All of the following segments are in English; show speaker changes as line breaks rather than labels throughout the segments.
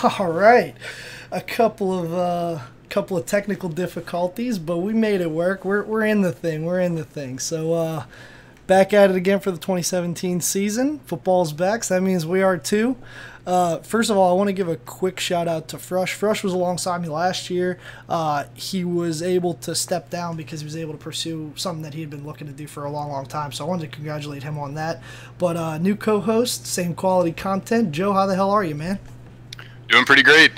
All right, a couple of technical difficulties, but we made it work. We're in the thing. We're in the thing. So back at it again for the 2017 season. Football's back. So that means we are too. First of all, I want to give a quick shout out to Frush. Frush was alongside me last year. He was able to step down because he was able to pursue something that he had been looking to do for a long, long time. So I wanted to congratulate him on that. But new co-host, same quality content. Joe, how the hell are you, man?
Doing pretty great.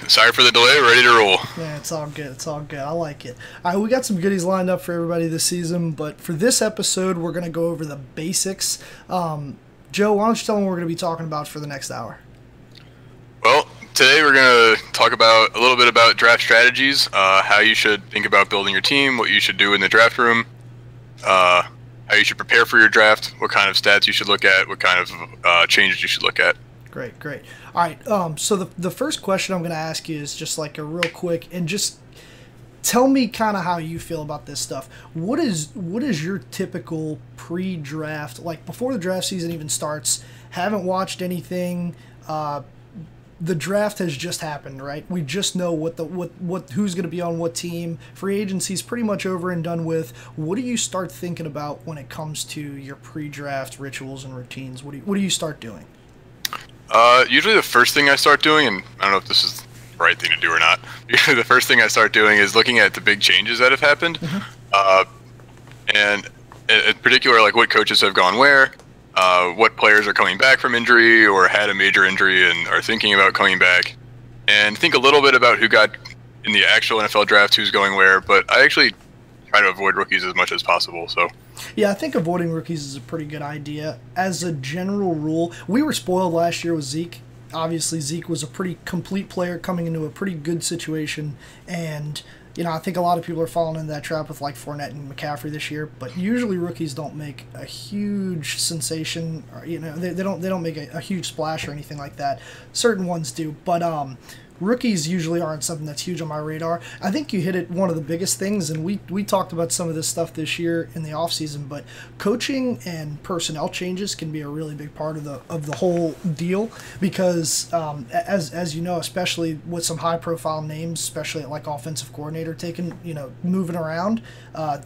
Sorry for the delay. Ready to roll.
Yeah, it's all good. It's all good. I like it. All right, we got some goodies lined up for everybody this season, but for this episode, we're going to go over the basics. Joe, why don't you tell them what we're going to be talking about for the next hour?
Well, today we're going to talk about a little bit about draft strategies, how you should think about building your team, what you should do in the draft room, how you should prepare for your draft, what kind of stats you should look at, what kind of changes you should look at.
Great, great. All right, so the first question I'm going to ask you is just like a real quick, and just tell me kind of how you feel about this stuff. What is your typical pre-draft, like before the draft season even starts, haven't watched anything, the draft has just happened, right? We just know what who's going to be on what team. Free agency's pretty much over and done with. What do you start thinking about when it comes to your pre-draft rituals and routines? What do you start doing?
Usually the first thing I start doing, and I don't know if this is the right thing to do or not, usually the first thing I start doing is looking at the big changes that have happened, and in particular, like what coaches have gone where, what players are coming back from injury or had a major injury and are thinking about coming back, and think a little bit about who got in the actual NFL draft, who's going where, but I actually try to avoid rookies as much as possible, so...
Yeah, I think avoiding rookies is a pretty good idea. As a general rule, we were spoiled last year with Zeke. Obviously, Zeke was a pretty complete player coming into a pretty good situation, and I think a lot of people are falling into that trap with like Fournette and McCaffrey this year. But usually, rookies don't make a huge sensation, or, they don't make a huge splash or anything like that. Certain ones do, but rookies usually aren't something that's huge on my radar. I think you hit it one of the biggest things, and we talked about some of this stuff this year in the offseason, but coaching and personnel changes can be a really big part of the whole deal because, as you know, especially with some high-profile names, especially at like offensive coordinator moving around,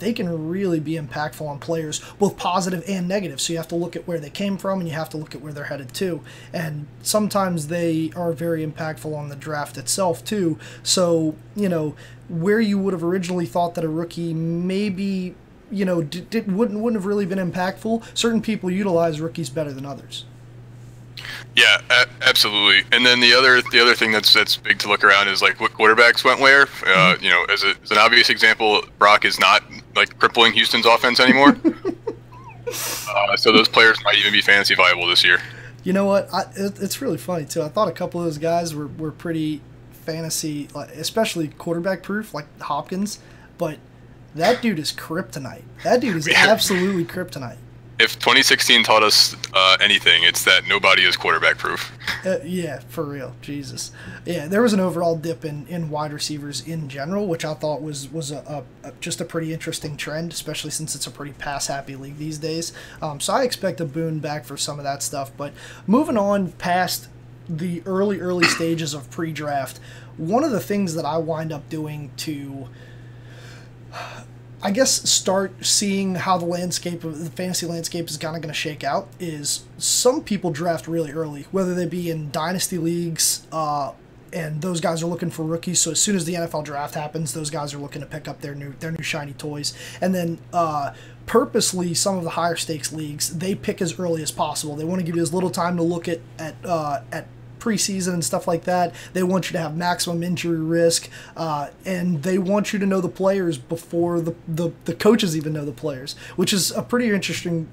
they can really be impactful on players, both positive and negative. So you have to look at where they came from, and you have to look at where they're headed to. And sometimes they are very impactful on the draft itself too. So where you would have originally thought that a rookie maybe wouldn't have really been impactful, certain people utilize rookies better than others.
Yeah, absolutely. And then the other thing that's big to look around is like what quarterbacks went where. As an obvious example, Brock is not like crippling Houston's offense anymore. So those players might even be fantasy viable this year.
You know what? It's really funny too. I thought a couple of those guys were pretty fantasy, especially quarterback proof, like Hopkins. But that dude is kryptonite. That dude is absolutely kryptonite.
If 2016 taught us anything, it's that nobody is quarterback proof.
Yeah, for real. Jesus. Yeah, there was an overall dip in wide receivers in general, which I thought was just a pretty interesting trend, especially since it's a pretty pass-happy league these days. So I expect a boon back for some of that stuff. But moving on past the early stages of pre-draft, one of the things that I wind up doing to, I guess, start seeing how the fantasy landscape is kind of going to shake out is some people draft really early, whether they be in dynasty leagues, and those guys are looking for rookies. So as soon as the NFL draft happens, those guys are looking to pick up their new shiny toys. And then purposely, some of the higher stakes leagues, they pick as early as possible. They want to give you as little time to look at preseason and stuff like that. They want you to have maximum injury risk, and they want you to know the players before the coaches even know the players, which is a pretty interesting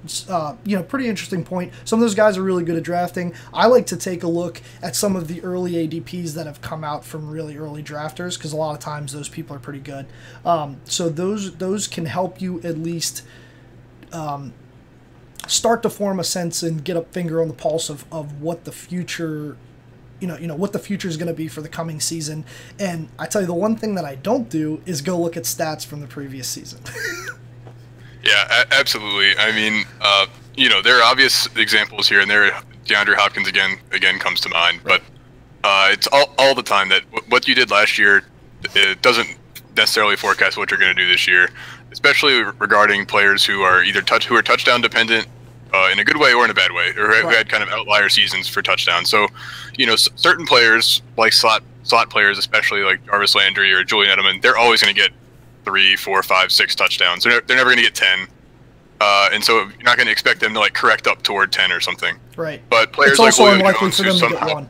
point. Some of those guys are really good at drafting. I like to take a look at some of the early ADPs that have come out from really early drafters, because a lot of times those people are pretty good. So those can help you at least start to form a sense and get a finger on the pulse of what the future what the future is going to be for the coming season. And I tell you, the one thing that I don't do is go look at stats from the previous season.
Yeah, absolutely. I mean, there are obvious examples here and there. DeAndre Hopkins again comes to mind, but it's all the time that what you did last year, it doesn't necessarily forecast what you're going to do this year, especially regarding players who are either touchdown dependent in a good way or in a bad way, or who had kind of outlier seasons for touchdowns. So, certain players like slot players, especially like Jarvis Landry or Julian Edelman, they're always going to get 3, 4, 5, 6 touchdowns. They're never going to get 10. And so you're not going to expect them to like correct up toward 10 or something.
Right.
But players
it's also
like Julio
unlikely
Jones,
for them to get one.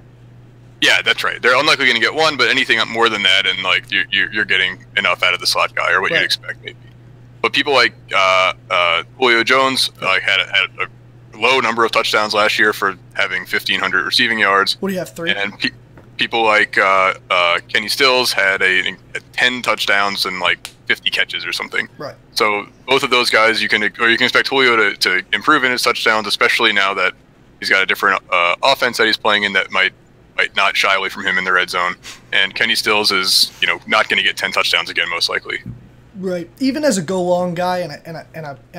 Yeah, that's right. They're unlikely going to get one, but anything more than that, and like you're getting enough out of the slot guy, or what you'd expect maybe. But people like Julio Jones had a low number of touchdowns last year for having 1,500 receiving yards.
What do you have, 3?
And people like Kenny Stills had a 10 touchdowns and like 50 catches or something.
Right.
So both of those guys, you can expect Julio to improve in his touchdowns, especially now that he's got a different offense that he's playing in that might not shy away from him in the red zone. And Kenny Stills is not going to get 10 touchdowns again, most likely.
Right. Even as a go long guy and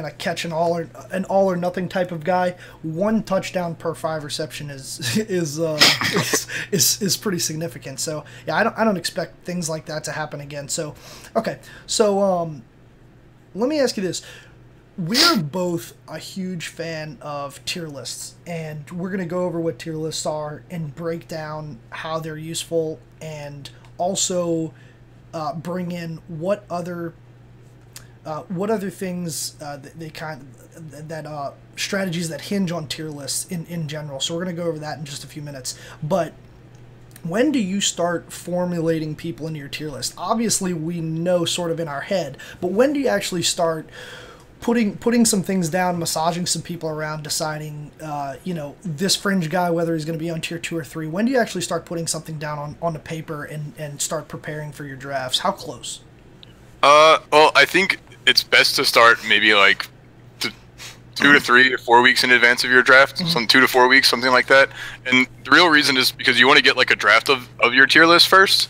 a catch an all or nothing type of guy, 1 touchdown per 5 reception is pretty significant. So yeah, I don't expect things like that to happen again. So okay. So let me ask you this. We're both a huge fan of tier lists, and we're going to go over what tier lists are and break down how they're useful, and also bring in what other things strategies that hinge on tier lists in general. So we're going to go over that in just a few minutes. But when do you start formulating people into your tier list? Obviously, we know sort of in our head, but when do you actually start putting some things down, massaging some people around, deciding, this fringe guy, whether he's going to be on tier 2 or 3? When do you actually start putting something down on the paper and start preparing for your drafts? How close?
Well, I think it's best to start maybe like 2 to 3 or 4 weeks in advance of your draft, some 2 to 4 weeks, something like that. And the real reason is because you want to get like a draft of your tier list first.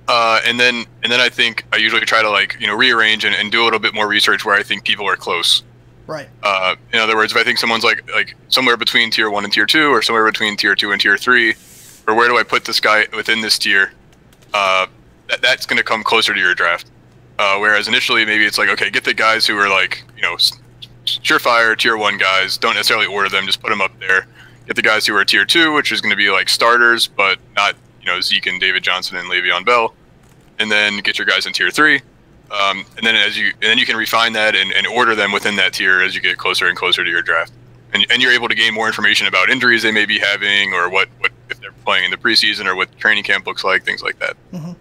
And then I think I usually try to rearrange and do a little bit more research where I think people are close.
Right.
In other words, if I think someone's like somewhere between tier 1 and tier 2, or somewhere between tier 2 and tier 3, or where do I put this guy within this tier, that's going to come closer to your draft. Whereas initially maybe it's like, okay, get the guys who are like, surefire tier 1 guys. Don't necessarily order them, just put them up there. Get the guys who are tier 2, which is going to be like starters, but not Zeke and David Johnson and Le'Veon Bell. And then get your guys in tier 3, and then you can refine that and order them within that tier as you get closer and closer to your draft, and you're able to gain more information about injuries they may be having, or what if they're playing in the preseason, or what training camp looks like, things like that.
Mm-hmm.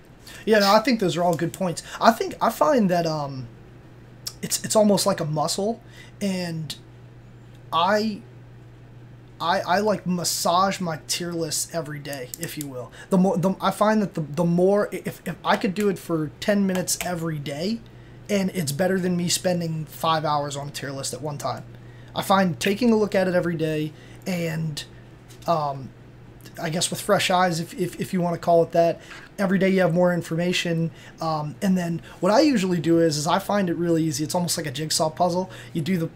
Yeah, no, I think those are all good points. I find that it's almost like a muscle, and I like massage my tier list every day, if you will. I find that the more, if I could do it for 10 minutes every day, and it's better than me spending 5 hours on a tier list at one time. I find taking a look at it every day, and I guess with fresh eyes, if you want to call it that, every day you have more information. And then what I usually do is I find it really easy. It's almost like a jigsaw puzzle. You do the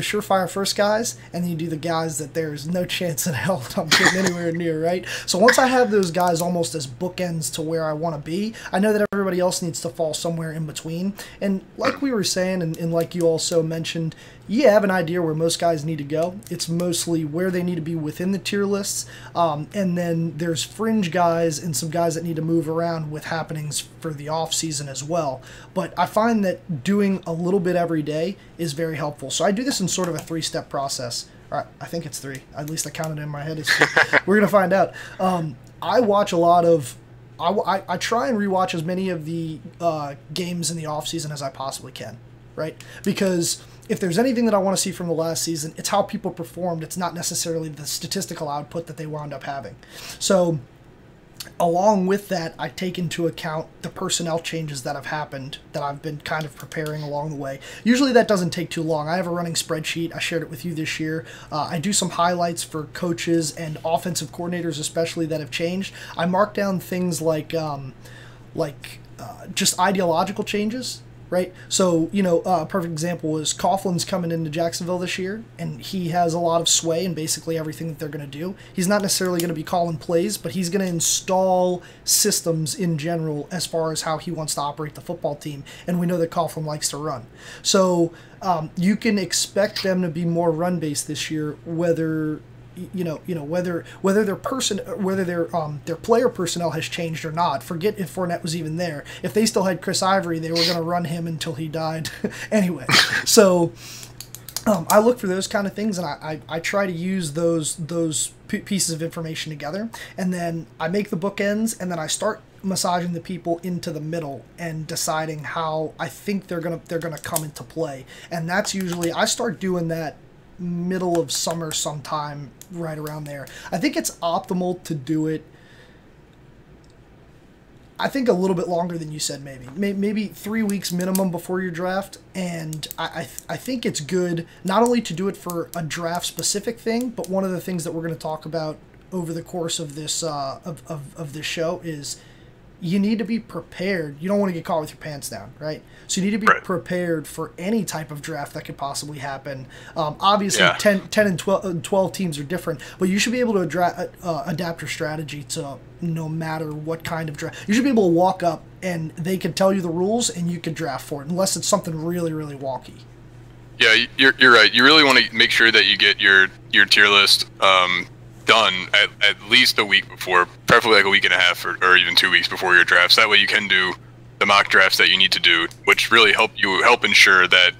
surefire first guys, and then you do the guys that there's no chance in hell that I'm getting anywhere near, right? So once I have those guys almost as bookends to where I want to be, I know that everybody else needs to fall somewhere in between. And like we were saying, and like you also mentioned, you have an idea where most guys need to go. It's mostly where they need to be within the tier lists. And then there's fringe guys and some guys that need to move around with happenings for the off season as well. But I find that doing a little bit every day is very helpful. So I do this in sort of a 3-step process. All right, I think it's 3. At least I counted in my head. We're going to find out. I watch a lot of... I try and rewatch as many of the games in the off season as I possibly can, right? Because if there's anything that I want to see from the last season, it's how people performed. It's not necessarily the statistical output that they wound up having. So along with that, I take into account the personnel changes that have happened that I've been kind of preparing along the way. Usually that doesn't take too long. I have a running spreadsheet. I shared it with you this year. I do some highlights for coaches and offensive coordinators especially that have changed. I mark down things like just ideological changes, right? So, a perfect example was Coughlin's coming into Jacksonville this year, and he has a lot of sway in basically everything that they're going to do. He's not necessarily going to be calling plays, but he's going to install systems in general as far as how he wants to operate the football team, and we know that Coughlin likes to run. So you can expect them to be more run-based this year, whether whether their player personnel has changed or not. Forget if Fournette was even there. If they still had Chris Ivory, they were going to run him until he died. Anyway, so I look for those kind of things, and I try to use those pieces of information together, and then I make the bookends, and then I start massaging the people into the middle and deciding how I think they're gonna come into play. And that's usually, I start doing that middle of summer sometime, right around there. I think it's optimal to do it, I think, a little bit longer than you said, maybe 3 weeks minimum before your draft. And I think it's good not only to do it for a draft specific thing, but one of the things that we're going to talk about over the course of this of this show is you need to be prepared. You don't want to get caught with your pants down, right? So you need to be prepared for any type of draft that could possibly happen. Obviously, 10 and 12 teams are different, but you should be able to adapt your strategy to no matter what kind of draft. You should be able to walk up and they could tell you the rules and you could draft for it, unless it's something really, really wonky.
Yeah, you're right. You really want to make sure that you get your tier list done at least a week before, preferably like a week and a half or even 2 weeks before your drafts. That way you can do the mock drafts that you need to do, which really help ensure that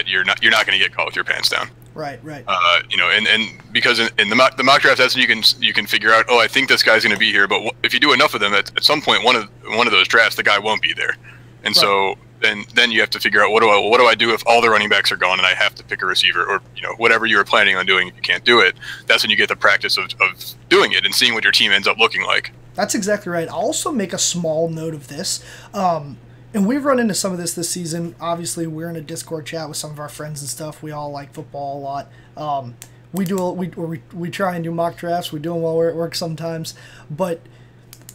you're not going to get caught with your pants down.
Right.
And because in the mock draft, that's when you can figure out, I think this guy's going to be here, but if you do enough of them, at some point one of those drafts, the guy won't be there, and so then you have to figure out what do I do if all the running backs are gone and I have to pick a receiver, or whatever you were planning on doing. If you can't do it, that's when you get the practice of doing it and seeing what your team ends up looking like.
That's exactly right. I'll also make a small note of this. And we've run into some of this season. Obviously, we're in a Discord chat with some of our friends and stuff. We all like football a lot. We try and do mock drafts. We do them while we're at work sometimes. But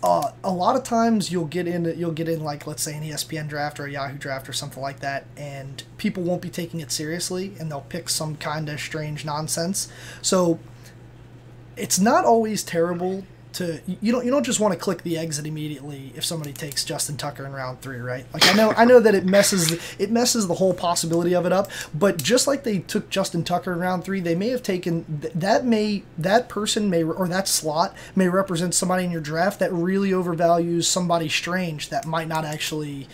a lot of times you'll get in like, let's say, an ESPN draft or a Yahoo draft or something like that, and people won't be taking it seriously, and they'll pick some kind of strange nonsense. So it's not always terrible you don't just want to click the exit immediately if somebody takes Justin Tucker in round 3, right? Like I know that it messes the whole possibility of it up, but just like they took Justin Tucker in round 3, they may have taken that person or that slot may represent somebody in your draft that really overvalues somebody strange that might not actually,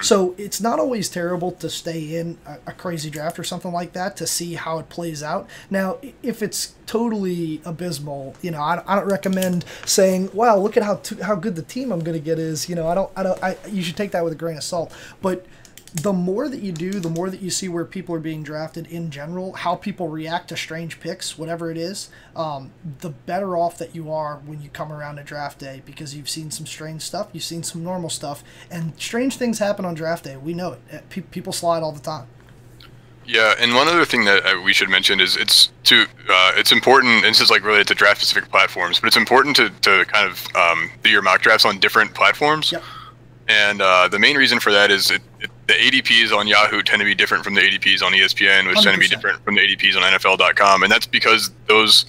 so it's not always terrible to stay in a crazy draft or something like that to see how it plays out. Now, if it's totally abysmal, I don't recommend saying, wow, look at how good the team I'm going to get is. You should take that with a grain of salt. But the more that you do, the more that you see where people are being drafted in general, how people react to strange picks, whatever it is, the better off that you are when you come around to draft day, because you've seen some strange stuff, you've seen some normal stuff, and strange things happen on draft day. We know it. People slide all the time.
Yeah, and one other thing that we should mention is it's important, and this is like related to draft specific platforms, but it's important to kind of do your mock drafts on different platforms.
Yep.
And the main reason for that is the ADPs on Yahoo tend to be different from the ADPs on ESPN, which 100%. Tend to be different from the ADPs on NFL.com, and that's because those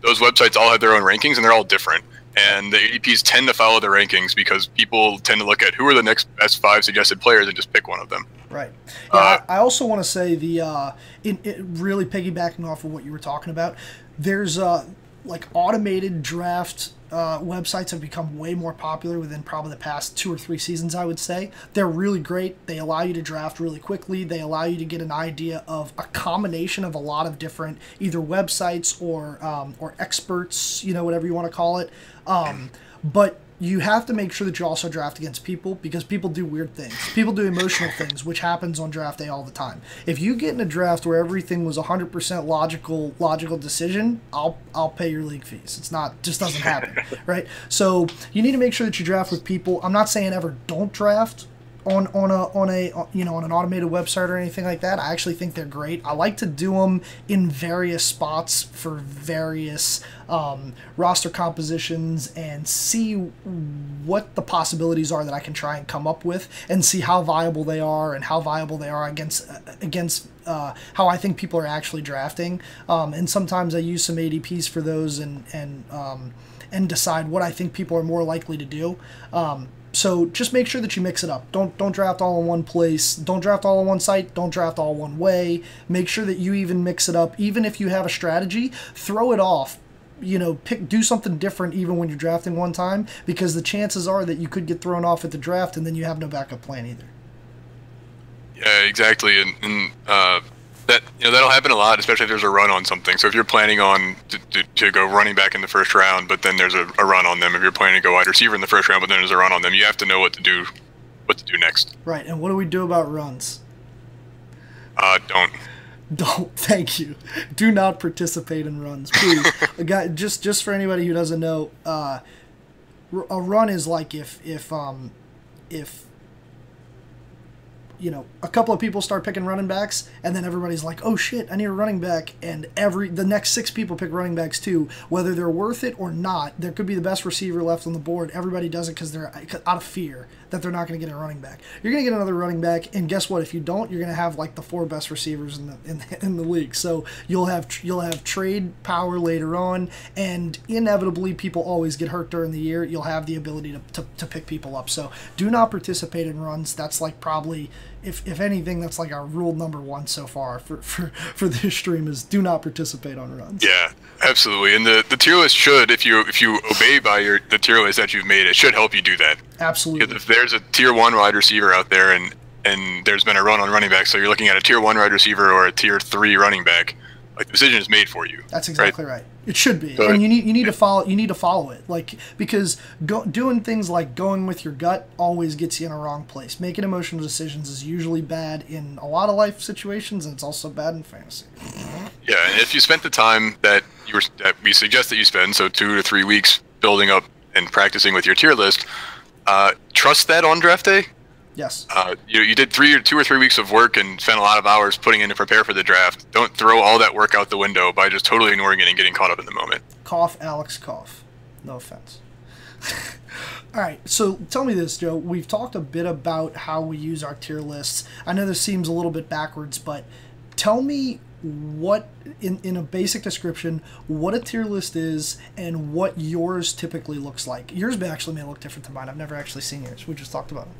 websites all have their own rankings and they're all different. And the ADPs tend to follow the rankings because people tend to look at who are the next best 5 suggested players and just pick one of them.
Right. Yeah, I also want to say it really piggybacking off of what you were talking about, there's like automated draft websites have become way more popular within probably the past 2 or 3 seasons, I would say. They're really great. They allow you to draft really quickly. They allow you to get an idea of a combination of a lot of different either websites or experts, whatever you want to call it. But you have to make sure that you also draft against people, because people do weird things. People do emotional things, which happens on draft day all the time. If you get in a draft where everything was 100% logical decision, I'll pay your league fees. It's not, just doesn't happen, right? So you need to make sure that you draft with people. I'm not saying ever don't draft on an automated website or anything like that. I actually think they're great. I like to do them in various spots for various roster compositions and see what the possibilities are that I can try and come up with, and see how viable they are and how viable they are against how I think people are actually drafting. And sometimes I use some ADPs for those and decide what I think people are more likely to do. So just make sure that you mix it up. Don't draft all in one place. Don't draft all on one site. Don't draft all one way. Make sure that you even mix it up. Even if you have a strategy, throw it off. Do something different even when you're drafting one time, because the chances are that you could get thrown off at the draft and then you have no backup plan either.
Yeah, exactly, and that that'll happen a lot, especially if there's a run on something. So if you're planning on to go running back in the first round, but then there's a run on them. If you're planning to go wide receiver in the first round, but then there's a run on them, you have to know what to do next.
Right, and what do we do about runs? Don't. Thank you. Do not participate in runs, please. Just for anybody who doesn't know, a run is like if a couple of people start picking running backs, and then everybody's like, oh shit, I need a running back, and the next 6 people pick running backs too, whether they're worth it or not. There could be the best receiver left on the board. Everybody does it because they're out of fear that they're not going to get a running back. You're going to get another running back, and guess what? If you don't, you're going to have like the 4 best receivers in the league. So you'll have trade power later on, and inevitably people always get hurt during the year. You'll have the ability to pick people up. So do not participate in runs. That's like probably, if anything, that's like our rule number 1 so far for this stream, is do not participate on runs.
Yeah, absolutely. And the tier list should, if you obey by the tier list that you've made, it should help you do that.
Absolutely.
Because if there's a tier 1 wide receiver out there and there's been a run on running back, so you're looking at a tier 1 wide receiver or a tier 3 running back, like the decision is made for you.
That's exactly right. It should be, and you need to follow. You need to follow it, like, because doing things like going with your gut always gets you in a wrong place. Making emotional decisions is usually bad in a lot of life situations, and it's also bad in fantasy.
Yeah, and if you spent the time that we suggest that you spend, so 2 to 3 weeks building up and practicing with your tier list, trust that on draft day.
Yes.
You did 2 or 3 weeks of work and spent a lot of hours putting in to prepare for the draft. Don't throw all that work out the window by just totally ignoring it and getting caught up in the moment.
Cough, Alex, cough. No offense. All right, so tell me this, Joe. We've talked a bit about how we use our tier lists. I know this seems a little bit backwards, but tell me what, in a basic description, what a tier list is and what yours typically looks like. Yours actually may look different to mine. I've never actually seen yours. We just talked about it.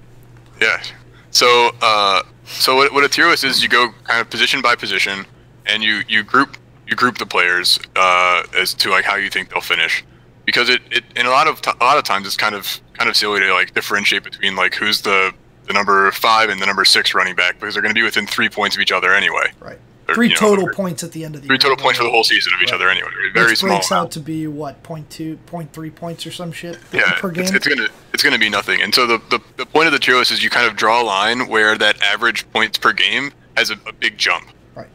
Yeah. So what a tier list is, you go kind of position by position, and you group the players as to like how you think they'll finish, because it in a lot of times it's kind of silly to like differentiate between like who's the number 5 and the number 6 running back, because they're going to be within 3 points of each other anyway.
Right. 3 total points at the end of the year.
3 total points for the whole season of each other anyway. Very small.
Which breaks out to be what, 0.2, 0.3 points or some shit per game?
It's gonna be nothing. And so the point of the tier list is you kind of draw a line where that average points per game has a big jump.
Right.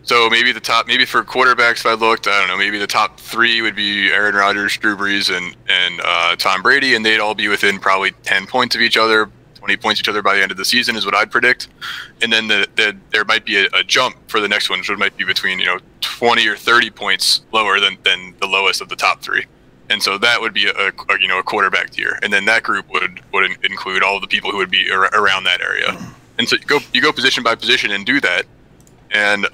So maybe for quarterbacks, if I looked, I don't know, maybe the top 3 would be Aaron Rodgers, Drew Brees, and Tom Brady, and they'd all be within probably 10 points of each other. 20 points each other by the end of the season is what I'd predict. And then there might be a jump for the next one, which might be between 20 or 30 points lower than the lowest of the top 3. And so that would be a quarterback tier. And then that group would include all of the people who would be around that area. And so you go position by position and do that, and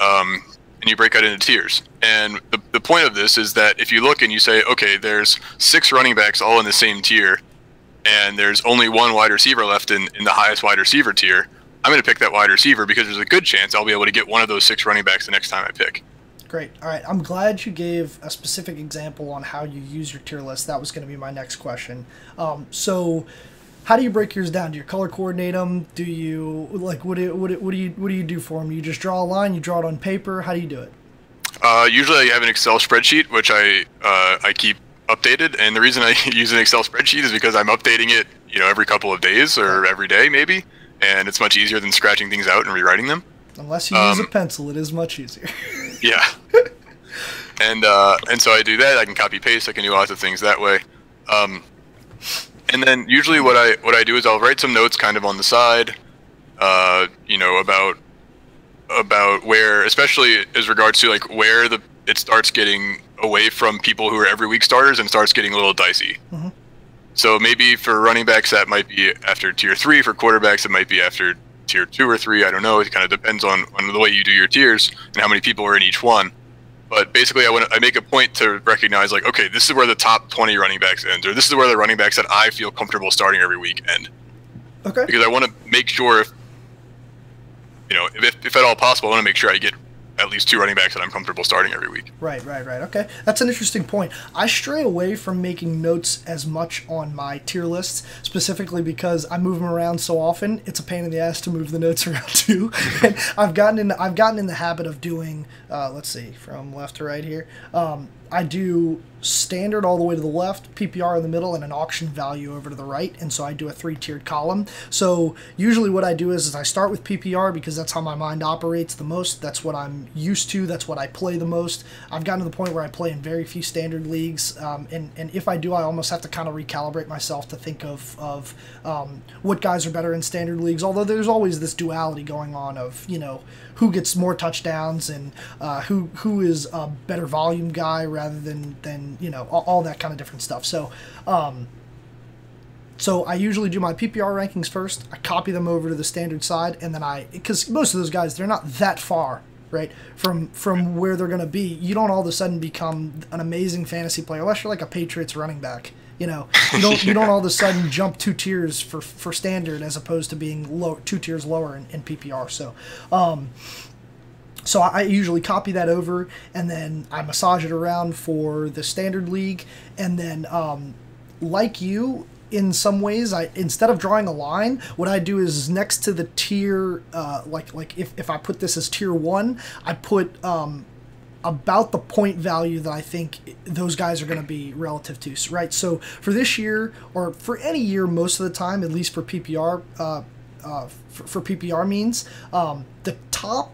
you break out into tiers. And the point of this is that if you look and you say, okay, there's 6 running backs all in the same tier, and there's only 1 wide receiver left in the highest wide receiver tier, I'm going to pick that wide receiver because there's a good chance I'll be able to get one of those 6 running backs the next time I pick.
Great. All right. I'm glad you gave a specific example on how you use your tier list. That was going to be my next question. So how do you break yours down? Do you color coordinate them? Do you, like, what do you do for them? You just draw a line, you draw it on paper? How do you do it?
Usually I have an Excel spreadsheet, which I keep updated, and the reason I use an Excel spreadsheet is because I'm updating it, every couple of days or every day maybe, and it's much easier than scratching things out and rewriting them.
Unless you use a pencil, it is much easier.
Yeah. And so I do that. I can copy paste. I can do lots of things that way. And then usually what I do is I'll write some notes kind of on the side, you know, about where, especially as regards to like where it starts getting away from people who are every week starters and starts getting a little dicey.
Mm-hmm.
So maybe for running backs that might be after tier 3, for quarterbacks it might be after tier 2 or 3. I don't know. It kind of depends on the way you do your tiers and how many people are in each one. But basically, I make a point to recognize, like, okay, this is where the top 20 running backs end, or this is where the running backs that I feel comfortable starting every week end.
Okay.
Because I want to make sure, if at all possible, I want to make sure I get at least 2 running backs that I'm comfortable starting every week.
Right. Okay. That's an interesting point. I stray away from making notes as much on my tier lists, specifically because I move them around so often. It's a pain in the ass to move the notes around too. And I've gotten in the habit of doing, let's see, from left to right here. I do standard all the way to the left, PPR in the middle, and an auction value over to the right, and so I do a 3-tiered column. So usually what I do is I start with PPR because that's how my mind operates the most. That's what I'm used to. That's what I play the most. I've gotten to the point where I play in very few standard leagues, and if I do, I almost have to kind of recalibrate myself to think of what guys are better in standard leagues, although there's always this duality going on of, you know, who gets more touchdowns and who is a better volume guy rather than you know, all that kind of different stuff. So so I usually do my PPR rankings first. I copy them over to the standard side, and then because most of those guys, they're not that far, right, from where they're going to be. You don't all of a sudden become an amazing fantasy player unless you're like a Patriots running back. You know, you don't all of a sudden jump 2 tiers for standard as opposed to being 2 tiers lower in PPR. So I usually copy that over, and then I massage it around for the standard league, and then like you, in some ways, instead of drawing a line, what I do is next to the tier, like if I put this as tier 1, I put about the point value that I think those guys are going to be relative to, right? So for this year, or for any year most of the time, at least for PPR, for PPR means, the top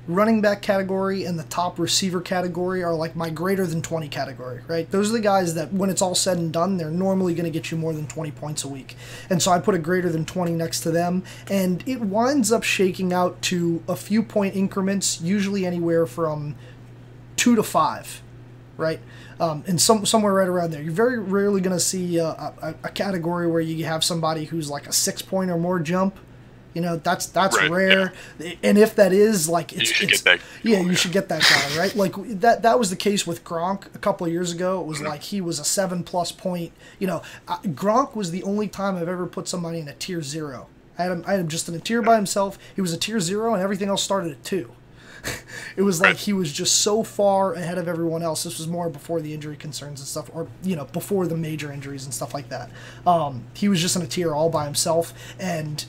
running back category and the top receiver category are like my greater than 20 category, right? Those are the guys that when it's all said and done, they're normally going to get you more than 20 points a week. And so I put a greater than 20 next to them, and it winds up shaking out to a few point increments, usually anywhere from 2 to 5, right? And somewhere right around there. You're very rarely going to see a category where you have somebody who's like a 6-point or more jump. You know, that's right, rare, yeah. And if that is, like, you should get that guy, right? Like that was the case with Gronk a couple of years ago. It was like he was a 7+ point. You know, Gronk was the only time I've ever put somebody in a tier 0. I had him just in a tier by himself. He was a tier 0, and everything else started at 2. It was like he was just so far ahead of everyone else. This was more before the injury concerns and stuff, or, you know, before the major injuries and stuff like that. He was just in a tier all by himself, and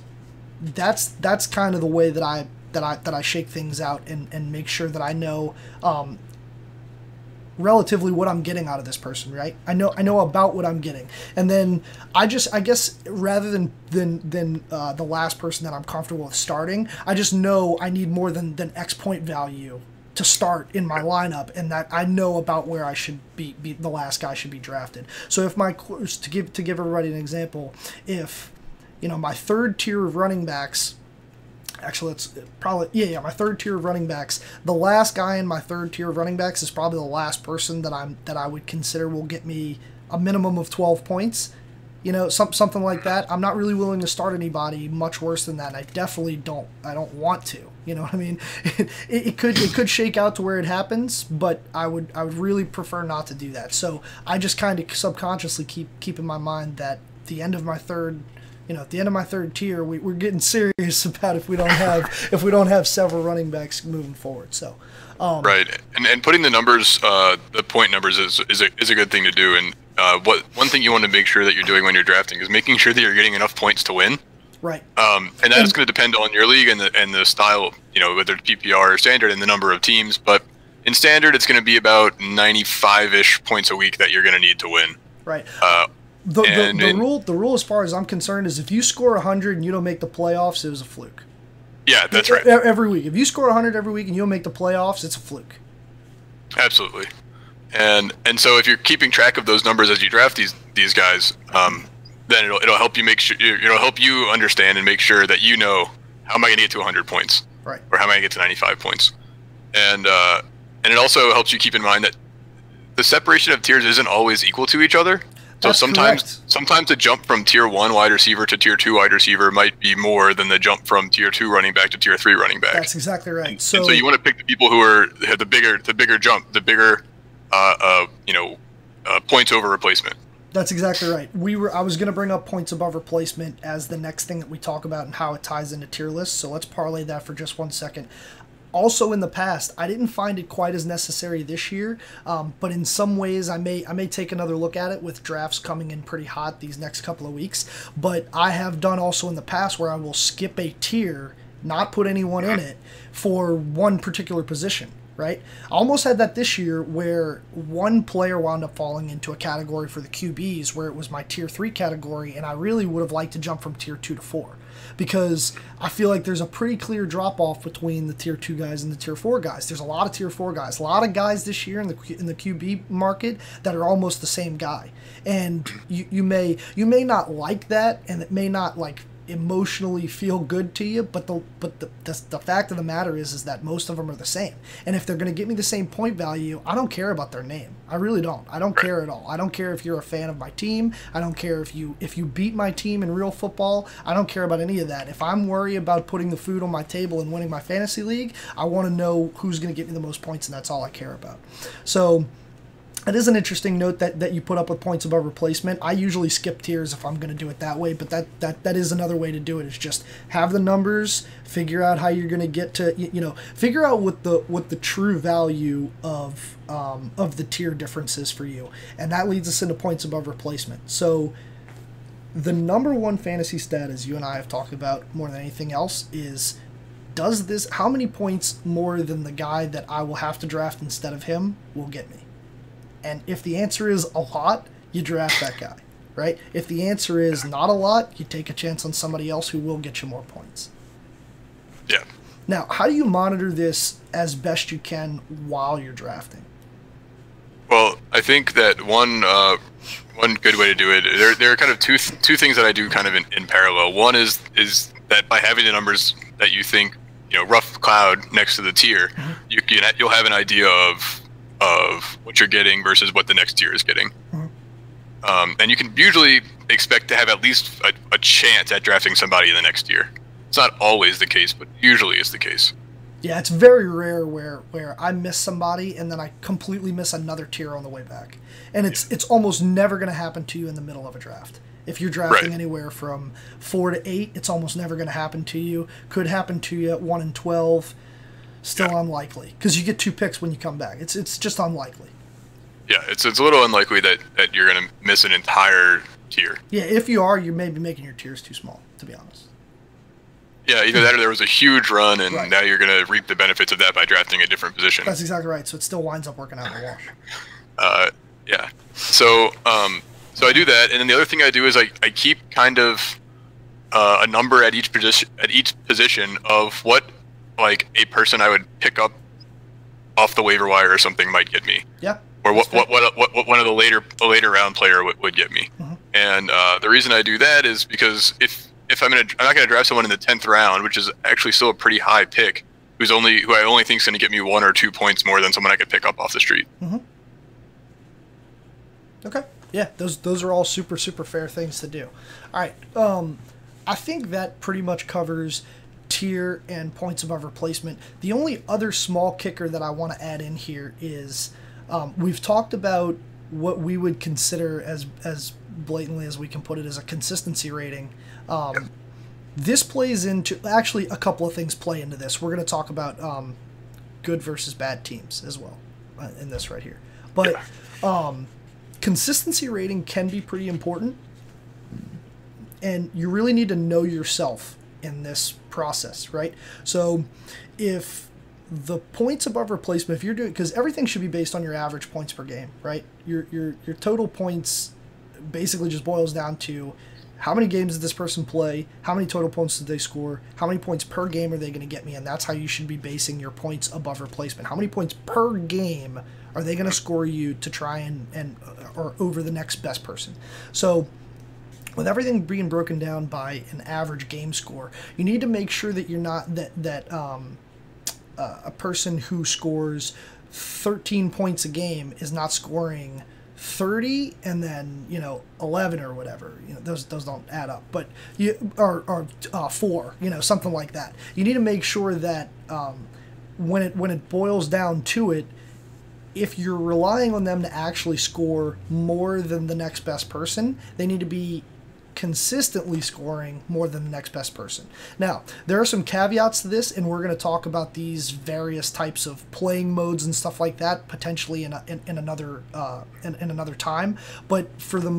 that's kind of the way that I shake things out and make sure that I know relatively what I'm getting out of this person, right? I know about what I'm getting, and then I guess rather than the last person that I'm comfortable with starting, I just know I need more than X point value to start in my lineup, and that I know about where I should be the last guy should be drafted. So if to give everybody an example, if, you know, my third tier of running backs, actually, it's probably, my third tier of running backs, the last guy in my third tier of running backs is probably the last person that I would consider will get me a minimum of 12 points. You know, something like that. I'm not really willing to start anybody much worse than that, and I definitely don't want to. You know what I mean? It could shake out to where it happens, but I would really prefer not to do that. So I just kind of subconsciously keep in my mind that at the end of my third tier, we're getting serious about if we don't have several running backs moving forward. So
right, and putting the numbers, the point numbers is a good thing to do. And one thing you want to make sure that you're doing when you're drafting is making sure that you're getting enough points to win.
Right.
And that's going to depend on your league and the style, you know, whether it's PPR or standard and the number of teams. But in standard, it's going to be about 95-ish points a week that you're going to need to win.
Right. The rule, as far as I'm concerned, is if you score 100 and you don't make the playoffs, it was a fluke.
Yeah, that's right.
Every week, if you score 100 every week and you don't make the playoffs, it's a fluke.
Absolutely. And so if you're keeping track of those numbers as you draft these guys, then it'll help you make sure it'll help you understand and make sure that you know, how am I going to get to 100 points,
right,
or how am I going to get to 95 points, and it also helps you keep in mind that the separation of tiers isn't always equal to each other. So
That's
sometimes the jump from tier 1 wide receiver to tier 2 wide receiver might be more than the jump from tier 2 running back to tier 3 running back.
That's exactly right.
And so you want to pick the people who have the bigger jump, the bigger points over replacement.
That's exactly right. I was going to bring up points above replacement as the next thing that we talk about and how it ties into tier lists. So let's parlay that for just 1 second. Also, in the past, I didn't find it quite as necessary this year, but in some ways, I may take another look at it with drafts coming in pretty hot these next couple of weeks. But I have done also in the past where I will skip a tier, not put anyone in it, for one particular position. Right? I almost had that this year where one player wound up falling into a category for the QBs where it was my tier 3 category, and I really would have liked to jump from tier 2 to 4 because I feel like there's a pretty clear drop off between the tier 2 guys and the tier 4 guys. There's a lot of tier 4 guys, a lot of guys this year in the QB market that are almost the same guy, and you may not like that, and it may not like emotionally feel good to you, but the fact of the matter is that most of them are the same. And if they're going to give me the same point value, I don't care about their name. I really don't. I don't care at all. I don't care if you're a fan of my team. I don't care if you beat my team in real football. I don't care about any of that. If I'm worried about putting the food on my table and winning my fantasy league, I want to know who's going to get me the most points, and that's all I care about. So it is an interesting note that you put up with points above replacement. I usually skip tiers if I'm going to do it that way, but that is another way to do it. Is just have the numbers, figure out how you're going to get to, figure out what the true value of the tier difference is for you, and that leads us into points above replacement. So the number one fantasy stat, as you and I have talked about more than anything else, is how many points more than the guy that I will have to draft instead of him will get me? And if the answer is a lot, you draft that guy, right? If the answer is not a lot, you take a chance on somebody else who will get you more points.
Yeah.
Now, how do you monitor this as best you can while you're drafting?
Well, I think that one good way to do it, there are kind of two things that I do kind of in parallel. One is that by having the numbers that you think, rough cloud next to the tier, mm-hmm. You'll have an idea of what you're getting versus what the next tier is getting. Mm-hmm. And you can usually expect to have at least a chance at drafting somebody in the next tier. It's not always the case, but usually is the case.
Yeah, it's very rare where I miss somebody and then I completely miss another tier on the way back. And it's almost never going to happen to you in the middle of a draft. If you're drafting anywhere from 4 to 8, it's almost never going to happen to you. Could happen to you at 1 and 12. Still unlikely, because you get 2 picks when you come back. It's just unlikely.
Yeah, it's a little unlikely that you're going to miss an entire tier.
Yeah, if you are, you may be making your tiers too small, to be honest.
Yeah, either that or there was a huge run, and now you're going to reap the benefits of that by drafting a different position.
That's exactly right. So it still winds up working out in the wash.
Yeah. So I do that, and then the other thing I do is I keep kind of a number at each position of what like a person I would pick up off the waiver wire or something might get me.
Yeah.
Or what one of the later round player would get me. Mm-hmm. And the reason I do that is because if I'm not gonna draft someone in the 10th round, which is actually still a pretty high pick, who I only think is gonna get me 1 or 2 points more than someone I could pick up off the street.
Mm-hmm. Okay. Yeah, those are all super fair things to do. All right. I think that pretty much covers tier and points above replacement. The only other small kicker that I want to add in here is we've talked about what we would consider as blatantly as we can put it as a consistency rating. This plays into, actually a couple of things play into this. We're going to talk about good versus bad teams as well in this right here. But consistency rating can be pretty important, and you really need to know yourself in this process, right? So if the points above replacement, if you're doing, because everything should be based on your average points per game, right? Your total points basically just boils down to how many games did this person play, how many total points did they score, how many points per game are they going to get me, and that's how you should be basing your points above replacement. How many points per game are they going to score you to try and or over the next best person? So with everything being broken down by an average game score, you need to make sure that you're not a person who scores 13 points a game is not scoring 30 and then 11 or whatever. Those don't add up, but or 4, something like that. You need to make sure that when it boils down to it, if you're relying on them to actually score more than the next best person, they need to be consistently scoring more than the next best person. Now, there are some caveats to this, and we're going to talk about these various types of playing modes and stuff like that potentially in another time. But for the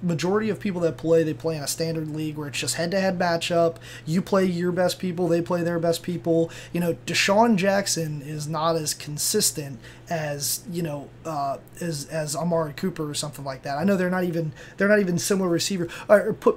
majority of people that play, they play in a standard league where it's just head-to-head matchup. You play your best people, they play their best people. DeSean Jackson is not as consistent as as Amari Cooper or something like that. I know they're not even similar receiver.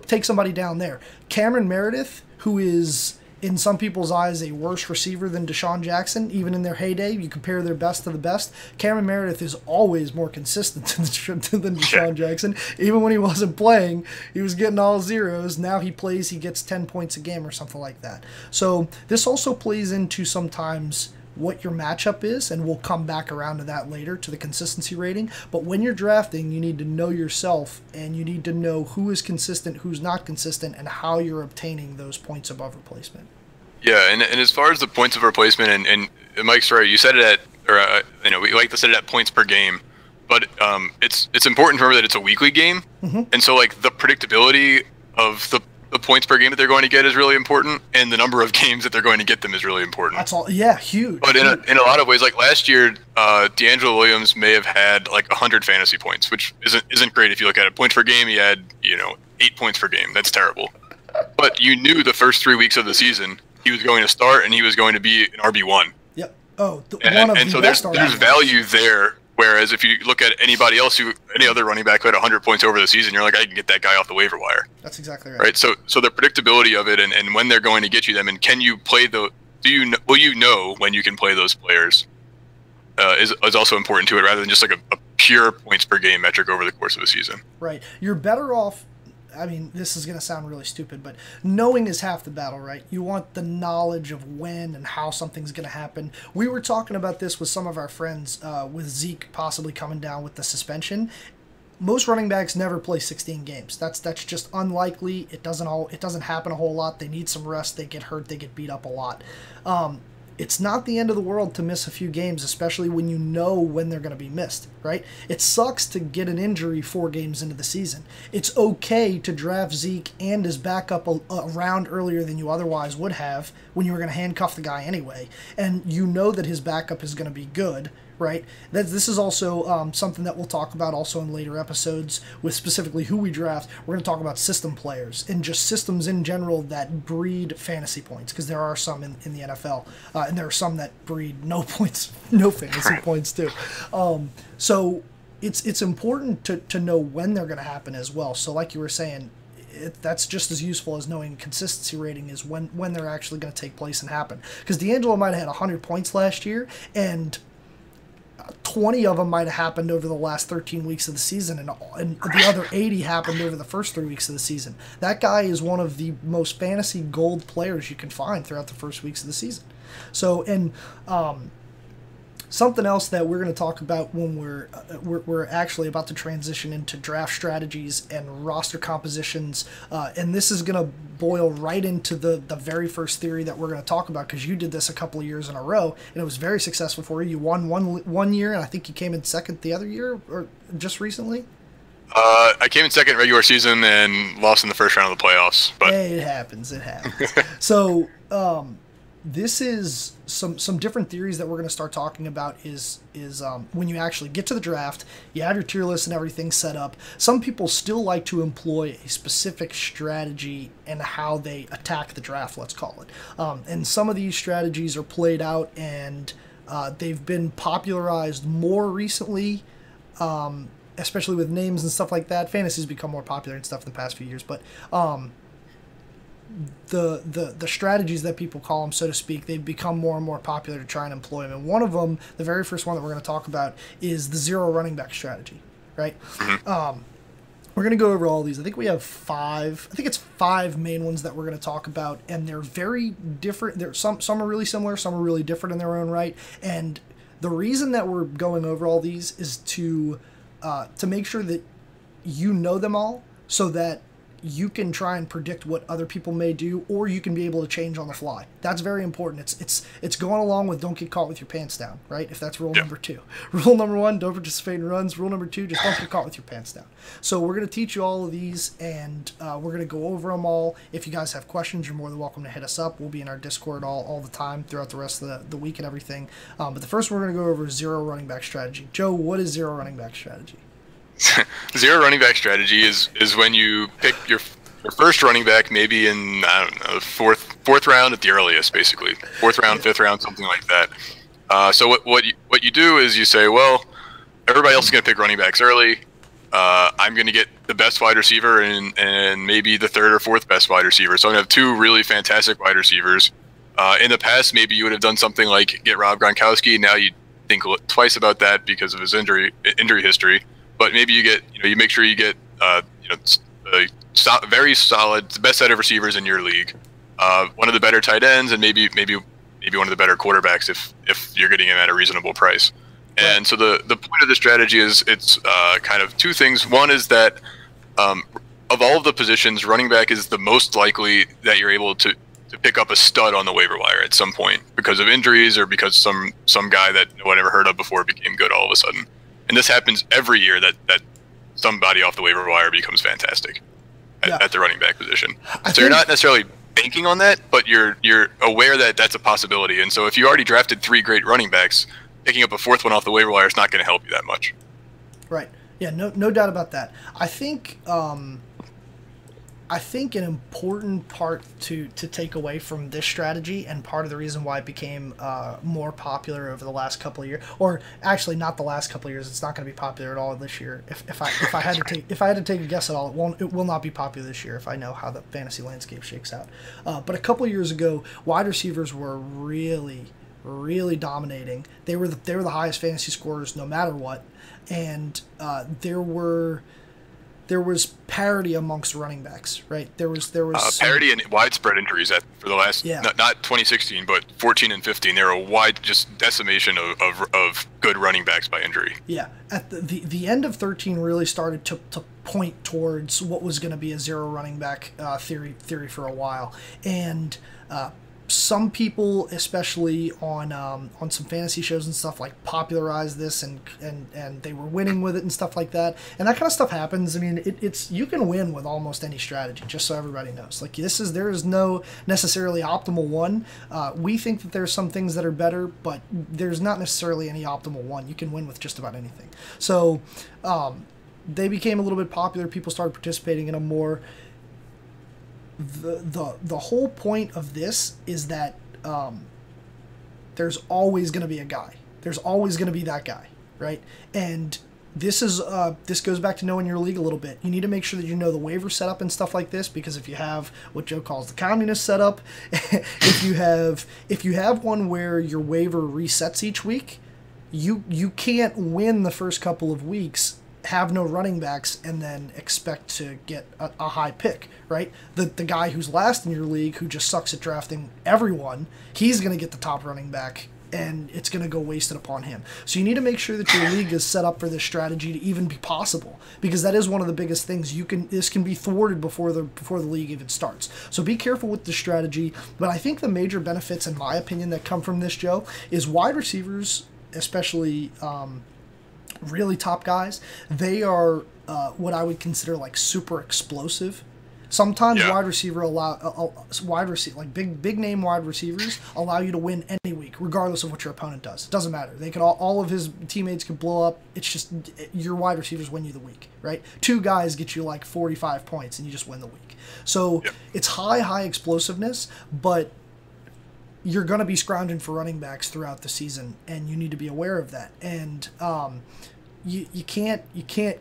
Take somebody down there. Cameron Meredith, who is in some people's eyes a worse receiver than DeSean Jackson, even in their heyday. You compare their best to the best. Cameron Meredith is always more consistent than DeSean Jackson. Even when he wasn't playing, he was getting all zeros. Now he plays, he gets 10 points a game or something like that. So this also plays into sometimes what your matchup is, and we'll come back around to that later, to the consistency rating. But when you're drafting, you need to know yourself, and you need to know who is consistent, who's not consistent, and how you're obtaining those points above replacement.
Yeah, and as far as the points of replacement, and Mike's right, you said it at, we like to set it at points per game, but it's important to remember that it's a weekly game, and so like the predictability of the points per game that they're going to get is really important, and the number of games that they're going to get them is really important.
That's all. Yeah, huge.
But in a lot of ways, like last year, DeAngelo Williams may have had like 100 fantasy points, which isn't great if you look at it. Points per game, he had 8 points per game. That's terrible. But you knew the first 3 weeks of the season he was going to start, and he was going to be an RB1.
Yep. Oh,
and so there's value there. Whereas if you look at anybody else, any other running back who had 100 points over the season, you're like, I can get that guy off the waiver wire.
That's exactly right.
Right. So the predictability of it, and when they're going to get you them, and can you play will you know when you can play those players, is also important to it, rather than just like a pure points per game metric over the course of a season.
Right. You're better off. I mean, this is going to sound really stupid, but knowing is half the battle, right? You want the knowledge of when and how something's going to happen. We were talking about this with some of our friends, with Zeke possibly coming down with the suspension. Most running backs never play 16 games. That's just unlikely. It doesn't happen a whole lot. They need some rest. They get hurt. They get beat up a lot. It's not the end of the world to miss a few games, especially when you know when they're going to be missed, right? It sucks to get an injury 4 games into the season. It's okay to draft Zeke and his backup a round earlier than you otherwise would have, when you were going to handcuff the guy anyway, and you know that his backup is going to be good, right? This is also something that we'll talk about also in later episodes with specifically who we draft. We're going to talk about system players and just systems in general that breed fantasy points, because there are some in the NFL, and there are some that breed no points, no fantasy points too. So it's important to know when they're going to happen as well. So like you were saying, that's just as useful as knowing consistency rating is when they're actually going to take place and happen. Because DeAngelo might have had 100 points last year, and 20 of them might have happened over the last 13 weeks of the season, and the other 80 happened over the first 3 weeks of the season. That guy is one of the most fantasy gold players you can find throughout the first weeks of the season. So, and something else that we're going to talk about when we're actually about to transition into draft strategies and roster compositions, and this is going to boil right into the very first theory that we're going to talk about, because you did this a couple of years in a row, and it was very successful for you. You won one year, and I think you came in second the other year, or just recently?
I came in second regular season and lost in the first round of the playoffs. But
hey, it happens. So, this is some different theories that we're going to start talking about is when you actually get to the draft, you have your tier list and everything set up. Some people still like to employ a specific strategy and how they attack the draft, let's call it. And some of these strategies are played out, and they've been popularized more recently, especially with names and stuff like that. Fantasy's become more popular and stuff in the past few years, but the strategies that people call them, so to speak, they've become more and more popular to try and employ them. And one of them, the very first one that we're going to talk about, is the zero running back strategy, right? We're We're going to go over all these. I think we have five. I think it's five main ones that we're going to talk about, and they're very different. Some are really similar, some are really different in their own right. And the reason that we're going over all these is to make sure that you know them all, so that you can try and predict what other people may do, or you can be able to change on the fly. That's very important. It's going along with don't get caught with your pants down, right? If that's rule number 2. Rule number 1, don't participate in runs. Rule number 2, just don't get caught with your pants down. So we're going to teach you all of these, and we're going to go over them all. If you guys have questions, you're more than welcome to hit us up. We'll be in our Discord all the time throughout the rest of the week and everything. But the first one we're going to go over is zero running back strategy. Joe, what is zero running back strategy?
Zero running back strategy is when you pick your first running back, maybe in, I don't know, fourth round at the earliest, basically. Fourth round, fifth round, something like that. So what you do is you say, well, everybody else is going to pick running backs early. I'm going to get the best wide receiver and maybe the third or fourth best wide receiver. So I'm going to have two really fantastic wide receivers. In the past, maybe you would have done something like get Rob Gronkowski. Now you think twice about that because of his injury history. But maybe you make sure you get a very solid, the best set of receivers in your league, one of the better tight ends, and maybe one of the better quarterbacks if you're getting him at a reasonable price. And so the point of the strategy is it's kind of two things. One is that of all of the positions, running back is the most likely that you're able to pick up a stud on the waiver wire at some point because of injuries or because some guy that no one ever heard of before became good all of a sudden. And this happens every year that somebody off the waiver wire becomes fantastic at the running back position. So you're not necessarily banking on that, but you're aware that that's a possibility. And so if you already drafted 3 great running backs, picking up a fourth one off the waiver wire is not going to help you that much.
Right. Yeah. No doubt about that. I think an important part to take away from this strategy, and part of the reason why it became more popular over the last couple of years, or actually not the last couple of years, it's not going to be popular at all this year. If I had to take a guess at all, it will not be popular this year if I know how the fantasy landscape shakes out. But a couple of years ago, wide receivers were really dominating. They were the highest fantasy scorers no matter what, and there was parity amongst running backs, right? There was
parity and widespread injuries for the last, not 2016, but 14 and 15. There were a wide just decimation of good running backs by injury.
Yeah, at the end of 13 really started to point towards what was going to be a zero running back theory for a while, and some people, especially on some fantasy shows and stuff, like popularized this and they were winning with it and stuff like that. And that kind of stuff happens. I mean, it's you can win with almost any strategy, just so everybody knows. Like there is no necessarily optimal one. We think that there's some things that are better, but there's not necessarily any optimal one. You can win with just about anything. So they became a little bit popular. People started participating in them more. The whole point of this is that there's always going to be a guy. There's always going to be that guy, right? And this goes back to knowing your league a little bit. You need to make sure that you know the waiver setup and stuff like this, because if you have what Joe calls the communist setup, if you have one where your waiver resets each week, you can't win the first couple of weeks, have no running backs, and then expect to get a high pick, right? The guy who's last in your league, who just sucks at drafting everyone, he's going to get the top running back, and it's going to go wasted upon him. So you need to make sure that your league is set up for this strategy to even be possible, because that is one of the biggest things. This can be thwarted before the league even starts. So be careful with the strategy. But I think the major benefits, in my opinion, that come from this, Joe, is wide receivers, especially really top guys, they are what I would consider like super explosive. Sometimes wide receiver like big name wide receivers allow you to win any week, regardless of what your opponent does. It doesn't matter. They can all of his teammates can blow up. It's just your wide receivers win you the week, right? 2 guys get you like 45 points and you just win the week. So it's high explosiveness, but you're going to be scrounging for running backs throughout the season, and you need to be aware of that. And you can't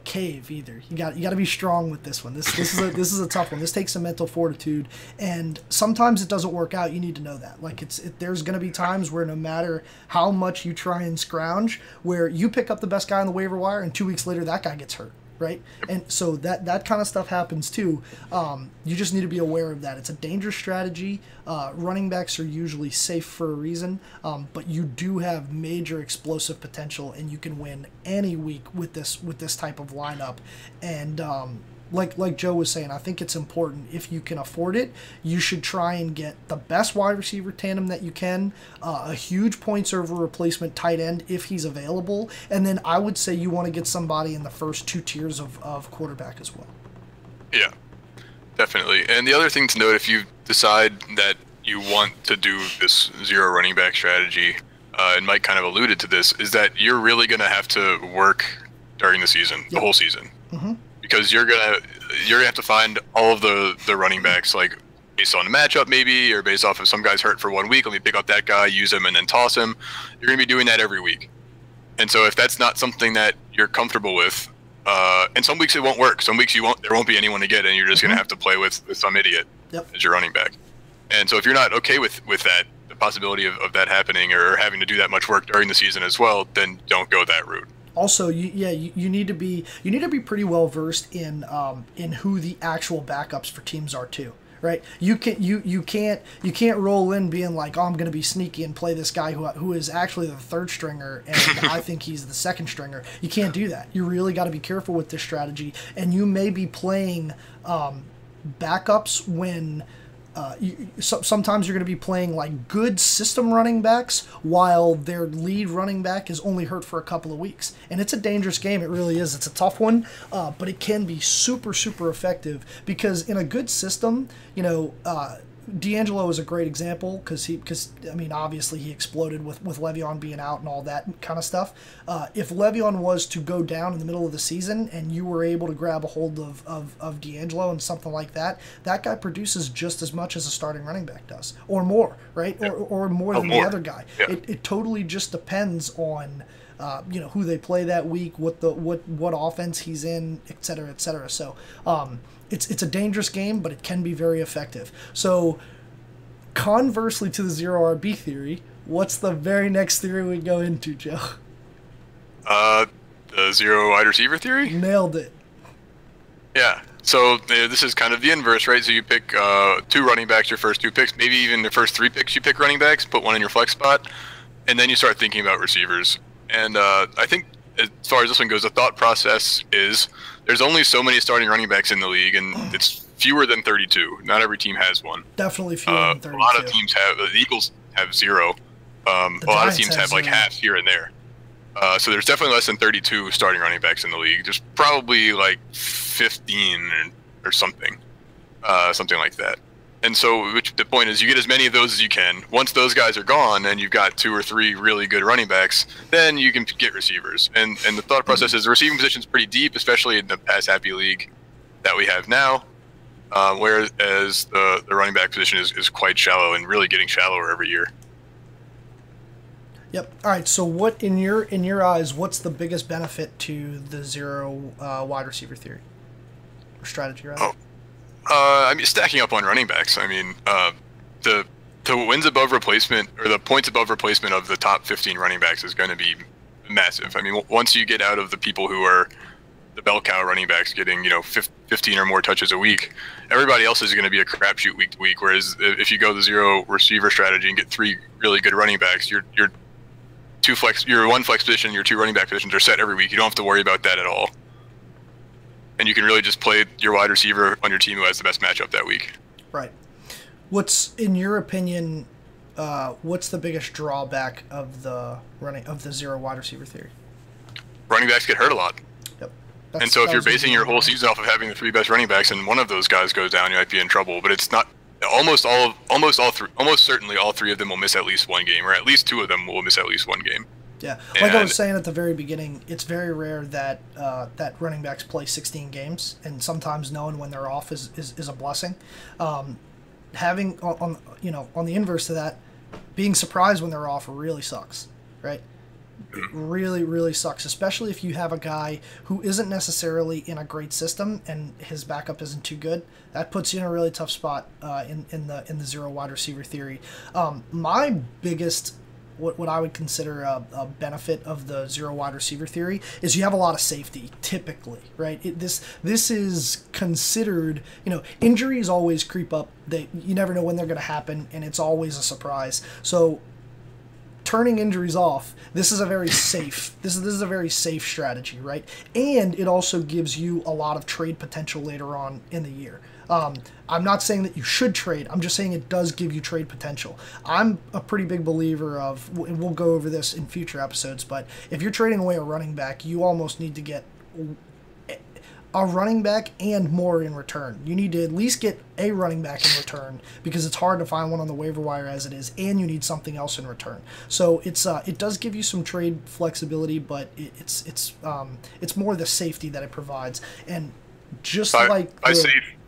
cave either. You got to be strong with this one. This is a tough one. This takes some mental fortitude, and sometimes it doesn't work out. You need to know that. Like there's going to be times where no matter how much you try and scrounge, where you pick up the best guy on the waiver wire, and 2 weeks later that guy gets hurt. right? And so that kind of stuff happens too. You just need to be aware of that. It's a dangerous strategy. Running backs are usually safe for a reason, but you do have major explosive potential, and you can win any week with this type of lineup. And like Joe was saying, I think it's important, if you can afford it, you should try and get the best wide receiver tandem that you can, a huge points over replacement tight end if he's available, and then I would say you want to get somebody in the first 2 tiers of quarterback as well.
Yeah, definitely. And the other thing to note, if you decide that you want to do this zero running back strategy, and Mike kind of alluded to this, is that you're really going to have to work during the season, the whole season.
Mm-hmm.
Because you're gonna have to find all of the running backs, like based on the matchup maybe, or based off of some guy's hurt for 1 week, let me pick up that guy, use him, and then toss him. You're gonna be doing that every week. And so if that's not something that you're comfortable with, and some weeks it won't work. Some weeks there won't be anyone to get, and you're just gonna have to play with some idiot as your running back. And so if you're not okay with that, the possibility of that happening, or having to do that much work during the season as well, then don't go that route.
Also, you need to be pretty well versed in who the actual backups for teams are too, right? You can't roll in being like, oh, I'm going to be sneaky and play this guy who is actually the third stringer and I think he's the second stringer. You can't do that. You really got to be careful with this strategy, and you may be playing backups when. Sometimes you're going to be playing like good system running backs while their lead running back is only hurt for a couple of weeks. And it's a dangerous game. It really is. It's a tough one, but it can be super, super effective because in a good system, D'Angelo is a great example because obviously he exploded with Le'Veon being out and all that kind of stuff. If Le'Veon was to go down in the middle of the season and you were able to grab a hold of D'Angelo and something like that, that guy produces just as much as a starting running back does, or more, right? Yeah. Or more than the other guy. Yeah. It totally just depends on who they play that week, what offense he's in, et cetera, et cetera. So it's a dangerous game, but it can be very effective. So conversely to the zero RB theory, what's the very next theory we go into, Joe?
The zero wide receiver theory?
Nailed it.
Yeah. So this is kind of the inverse, right? So you pick 2 running backs, your first 2 picks, maybe even the first 3 picks you pick running backs, put one in your flex spot, and then you start thinking about receivers. And I think as far as this one goes, the thought process is there's only so many starting running backs in the league, and it's fewer than 32. Not every team has one.
Definitely fewer than 32.
A lot of teams have. The Eagles have 0. A lot of teams have like half here and there. So there's definitely less than 32 starting running backs in the league. There's probably like 15 or something, something like that. And so the point is you get as many of those as you can. Once those guys are gone and you've got 2 or 3 really good running backs, then you can get receivers. And the thought process is the receiving position is pretty deep, especially in the pass-happy league that we have now, whereas the running back position is quite shallow and really getting shallower every year.
Yep. All right. So, what in your eyes, what's the biggest benefit to the zero wide receiver theory or strategy, rather?
Stacking up on running backs. The wins above replacement, or the points above replacement of the top 15 running backs is going to be massive. Once you get out of the people who are the bell cow running backs getting 15 or more touches a week, everybody else is going to be a crapshoot week to week. Whereas if you go the zero receiver strategy and get 3 really good running backs, your 1 flex position, your 2 running back positions are set every week. You don't have to worry about that at all. And you can really just play your wide receiver on your team who has the best matchup that week.
Right. What's, in your opinion, what's the biggest drawback of the zero wide receiver theory?
Running backs get hurt a lot.
Yep.
And so if you're basing your whole season off of having the 3 best running backs and one of those guys goes down, you might be in trouble. But it's not. Almost certainly all 3 of them will miss at least 1 game, or at least 2 of them will miss at least 1 game.
Yeah, like I was saying at the very beginning, it's very rare that that running backs play 16 games, and sometimes knowing when they're off is a blessing. Having on the inverse of that, being surprised when they're off really sucks, right? It really, really sucks, especially if you have a guy who isn't necessarily in a great system and his backup isn't too good. That puts you in a really tough spot in the zero wide receiver theory. My biggest what I would consider a benefit of the zero wide receiver theory is you have a lot of safety typically, right? This is considered, injuries always creep up. You never know when they're going to happen, and it's always a surprise. So turning injuries off, this is a very safe strategy, right? And it also gives you a lot of trade potential later on in the year. I'm not saying that you should trade. I'm just saying it does give you trade potential. I'm a pretty big believer of, and we'll go over this in future episodes, but if you're trading away a running back, you almost need to get a running back and more in return. You need to at least get a running back in return because it's hard to find one on the waiver wire as it is, and you need something else in return. So it does give you some trade flexibility, but it's more the safety that it provides. And just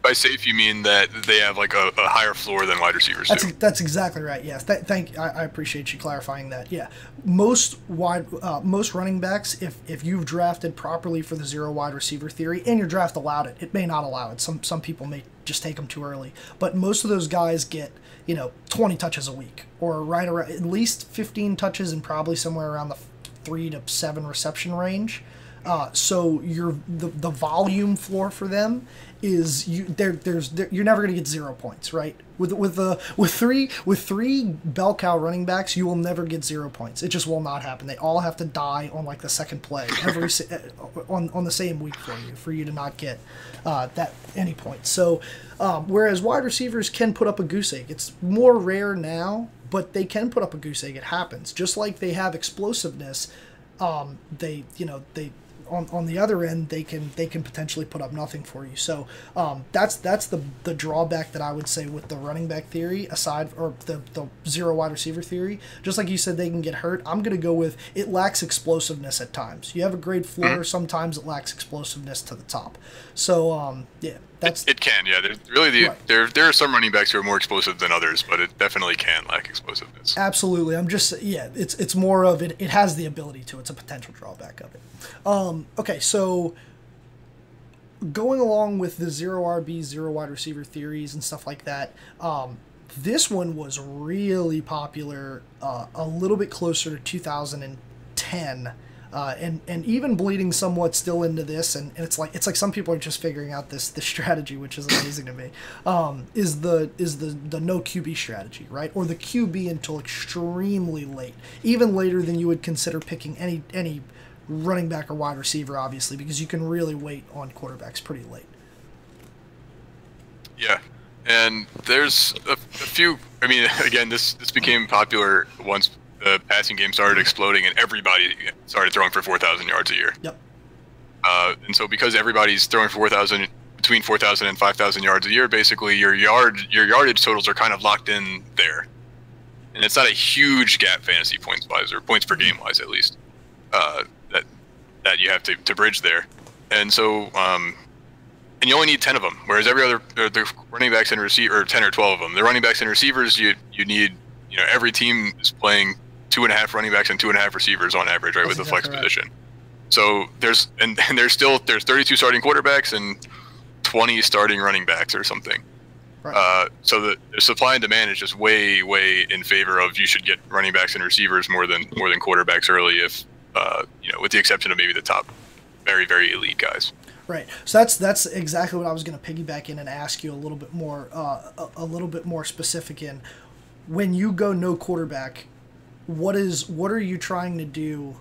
by safe, you mean that they have like a higher floor than wide receivers do.
That's exactly right. Yes, I appreciate you clarifying that. Yeah, most running backs, if you've drafted properly for the zero wide receiver theory, and your draft allowed it, it may not allow it. Some people may just take them too early, but most of those guys get 20 touches a week, or right around at least 15 touches, and probably somewhere around the 3 to 7 reception range. So the volume floor for them is you're never going to get 0 points, right? With three bell cow running backs, you will never get 0 points. It just will not happen. They all have to die on like the second play on the same week for you to not get that any points. So whereas wide receivers can put up a goose egg, it's more rare now, but they can put up a goose egg. It happens. Just like they have explosiveness, they on the other end, they can potentially put up nothing for you. So that's the drawback that I would say with the running back theory, or the zero wide receiver theory. Just like you said, they can get hurt. I'm going to go with it lacks explosiveness at times. You have a great floor. Sometimes it lacks explosiveness to the top. So yeah.
It can, yeah. There are some running backs who are more explosive than others, but it definitely can lack explosiveness.
Absolutely. It's more of it. It has the ability to. It's a potential drawback of it. Okay, so going along with the zero RB, zero wide receiver theories and stuff like that, this one was really popular a little bit closer to 2010. And even bleeding somewhat still into this, and it's like some people are just figuring out this strategy, which is amazing to me. Is the no QB strategy, right? Or the QB until extremely late, even later than you would consider picking any running back or wide receiver, obviously, because you can really wait on quarterbacks pretty late.
Yeah, and there's a few. I mean, again, this became popular once the passing game started exploding and everybody started throwing for 4,000 yards a year.
Yep.
And so because everybody's throwing for between 4,000 and 5,000 yards a year, basically your yardage totals are kind of locked in there. And it's not a huge gap fantasy points wise, or points per game wise at least, that you have to bridge there. And so and you only need 10 of them, whereas every other the running backs and receiver, or 10 or 12 of them. The running backs and receivers, you need, every team is playing 2.5 running backs and 2.5 receivers on average, right? That's with the flex position. So there's 32 starting quarterbacks and 20 starting running backs or something. Right. So the supply and demand is just way in favor of you should get running backs and receivers more than quarterbacks early, if with the exception of maybe the top very elite guys.
Right. So that's exactly what I was going to piggyback in and ask you a little bit more specific in. When you go no quarterback, what are you trying to do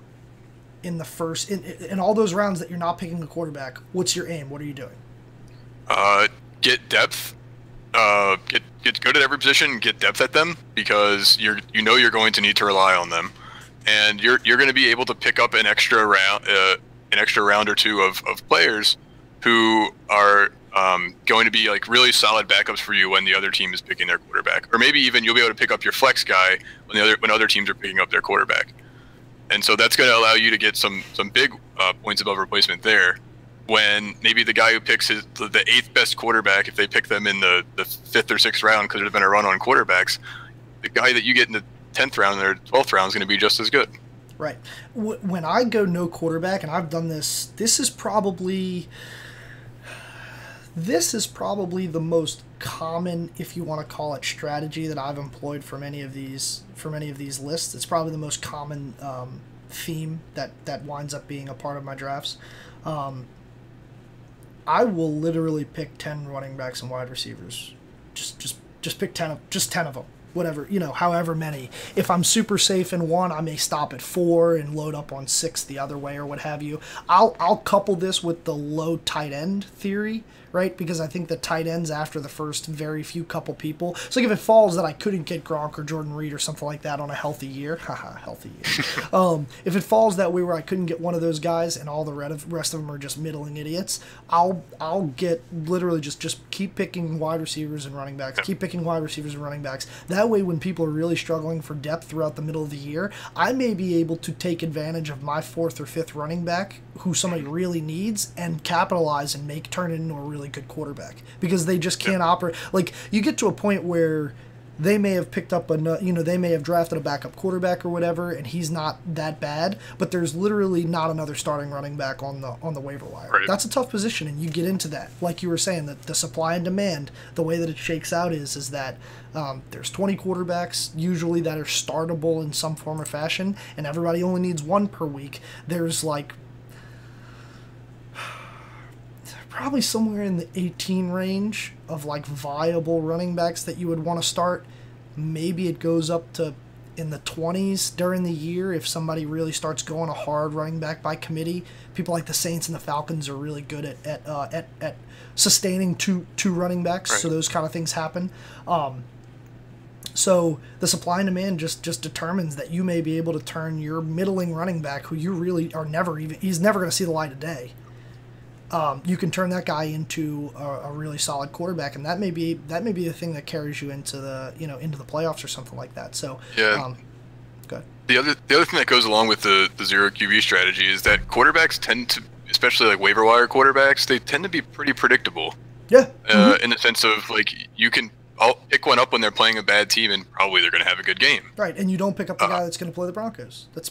in the first in all those rounds that you're not picking a quarterback? What's your aim? What are you doing?
Get depth. Get good at every position. Get depth at them, because you're going to need to rely on them, and you're going to be able to pick up an extra round or two of players who are going to be like really solid backups for you when the other team is picking their quarterback, or maybe even you'll be able to pick up your flex guy when other teams are picking up their quarterback. And so that's going to allow you to get some big points above replacement there, when maybe the guy who picks the 8th best quarterback, if they pick them in the 5th or 6th round because there's been a run on quarterbacks, the guy that you get in the 10th round or 12th round is going to be just as good.
Right. When I go no quarterback, and I've done this is probably This is probably the most common, if you want to call it, strategy that I've employed for many of these lists. It's probably the most common theme that winds up being a part of my drafts. I will literally pick 10 running backs and wide receivers. Just pick 10 of them. Whatever, however many. If I'm super safe in one, I may stop at 4 and load up on 6 the other way or what have you. I'll couple this with the low tight end theory, right? Because I think the tight ends after the first very few couple people. So like if it falls that I couldn't get Gronk or Jordan Reed or something like that on a healthy year, healthy year. If it falls that way where I couldn't get one of those guys and all the rest of them are just middling idiots, I'll get literally just keep picking wide receivers and running backs, keep picking wide receivers and running backs. That way, when people are really struggling for depth throughout the middle of the year, I may be able to take advantage of my 4th or 5th running back who somebody really needs and capitalize and turn it into a really good quarterback, because they just can't operate. Like, you get to a point where they may have picked up they may have drafted a backup quarterback or whatever, and he's not that bad, but there's literally not another starting running back on the waiver wire.
Right.
That's a tough position, and you get into that. Like you were saying, that the supply and demand, the way that it shakes out is that there's 20 quarterbacks usually that are startable in some form or fashion, and everybody only needs one per week. There's like probably somewhere in the 18 range of like viable running backs that you would want to start. Maybe it goes up to in the 20s during the year if somebody really starts going a hard running back by committee. People like the Saints and the Falcons are really good at sustaining two running backs, right. So those kind of things happen. So the supply and demand just determines that you may be able to turn your middling running back, who you really are he's never going to see the light of day. You can turn that guy into a really solid quarterback, and that may be the thing that carries you into the playoffs or something like that. So
yeah.
Go ahead.
The other thing that goes along with the zero QB strategy is that quarterbacks tend to, especially like waiver wire quarterbacks, they tend to be pretty predictable.
Yeah.
In the sense of like I'll pick one up when they're playing a bad team, and probably they're going to have a good game.
Right, and you don't pick up the guy that's going to play the Broncos. It's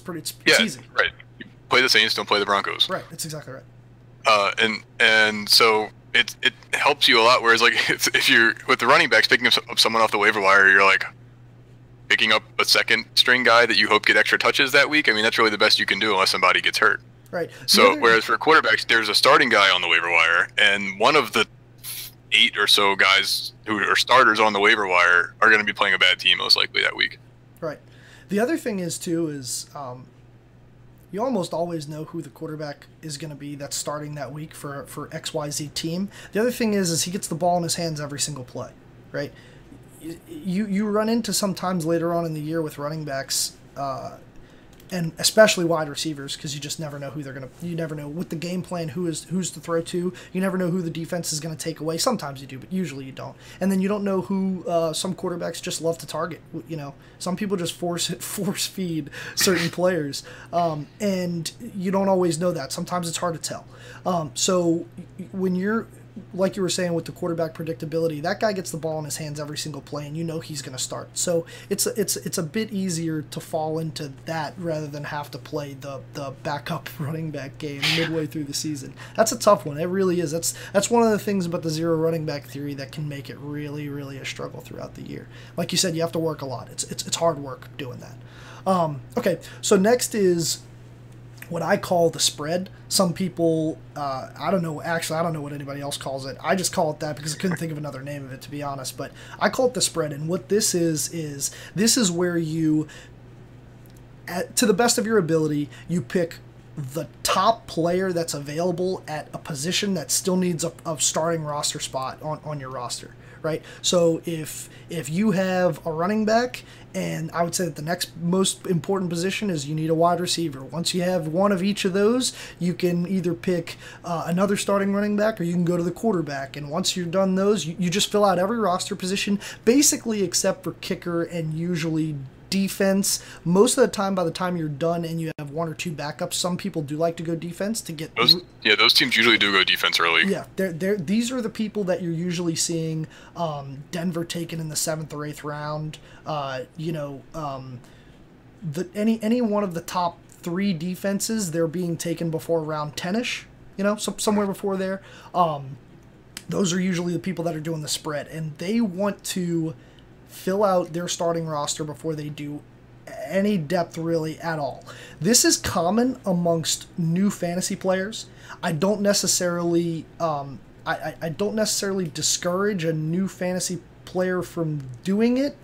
easy.
Right. You play the Saints, don't play the Broncos.
Right. That's exactly right.
And so it helps you a lot. Whereas like if you're with the running backs picking up someone off the waiver wire, you're like picking up a second string guy that you hope get extra touches that week. I mean, that's really the best you can do unless somebody gets hurt.
Right.
So whereas for quarterbacks, there's a starting guy on the waiver wire, and one of the 8 or so guys who are starters on the waiver wire are going to be playing a bad team most likely that week.
Right. The other thing is you almost always know who the quarterback is going to be that's starting that week for XYZ team. The other thing is he gets the ball in his hands every single play, right? You run into sometimes later on in the year with running backs, and especially wide receivers, because you just never know who you never know with the game plan who's to throw to. You never know who the defense is going to take away. Sometimes you do, but usually you don't. And then you don't know who some quarterbacks just love to target. Some people just force feed certain players, and you don't always know that. Sometimes it's hard to tell. So when you're, like you were saying with the quarterback predictability, that guy gets the ball in his hands every single play, and you know he's going to start. So it's a bit easier to fall into that rather than have to play the backup running back game midway through the season. That's a tough one. It really is. That's one of the things about the zero running back theory that can make it really, really a struggle throughout the year. Like you said, you have to work a lot. It's hard work doing that. Okay, so next is what I call the spread. Some people, I don't know what anybody else calls it. I just call it that because I couldn't think of another name of it, to be honest. But I call it the spread, and what this is where you, to the best of your ability, you pick the top player that's available at a position that still needs a starting roster spot on your roster, right? So if you have a running back, and I would say that the next most important position is you need a wide receiver. Once you have one of each of those, you can either pick another starting running back or you can go to the quarterback. And once you're done those, you just fill out every roster position, basically except for kicker and usually defense. Most of the time, by the time you're done and you have one or two backups, some people do like to go defense to get
those teams usually do go defense early.
Yeah, these are the people that you're usually seeing Denver taken in the 7th or 8th round. Any one of the top 3 defenses, they're being taken before round 10ish. Somewhere before there. those are usually the people that are doing the spread, and they want to fill out their starting roster before they do any depth really at all. This is common amongst new fantasy players. I don't necessarily I don't necessarily discourage a new fantasy player from doing it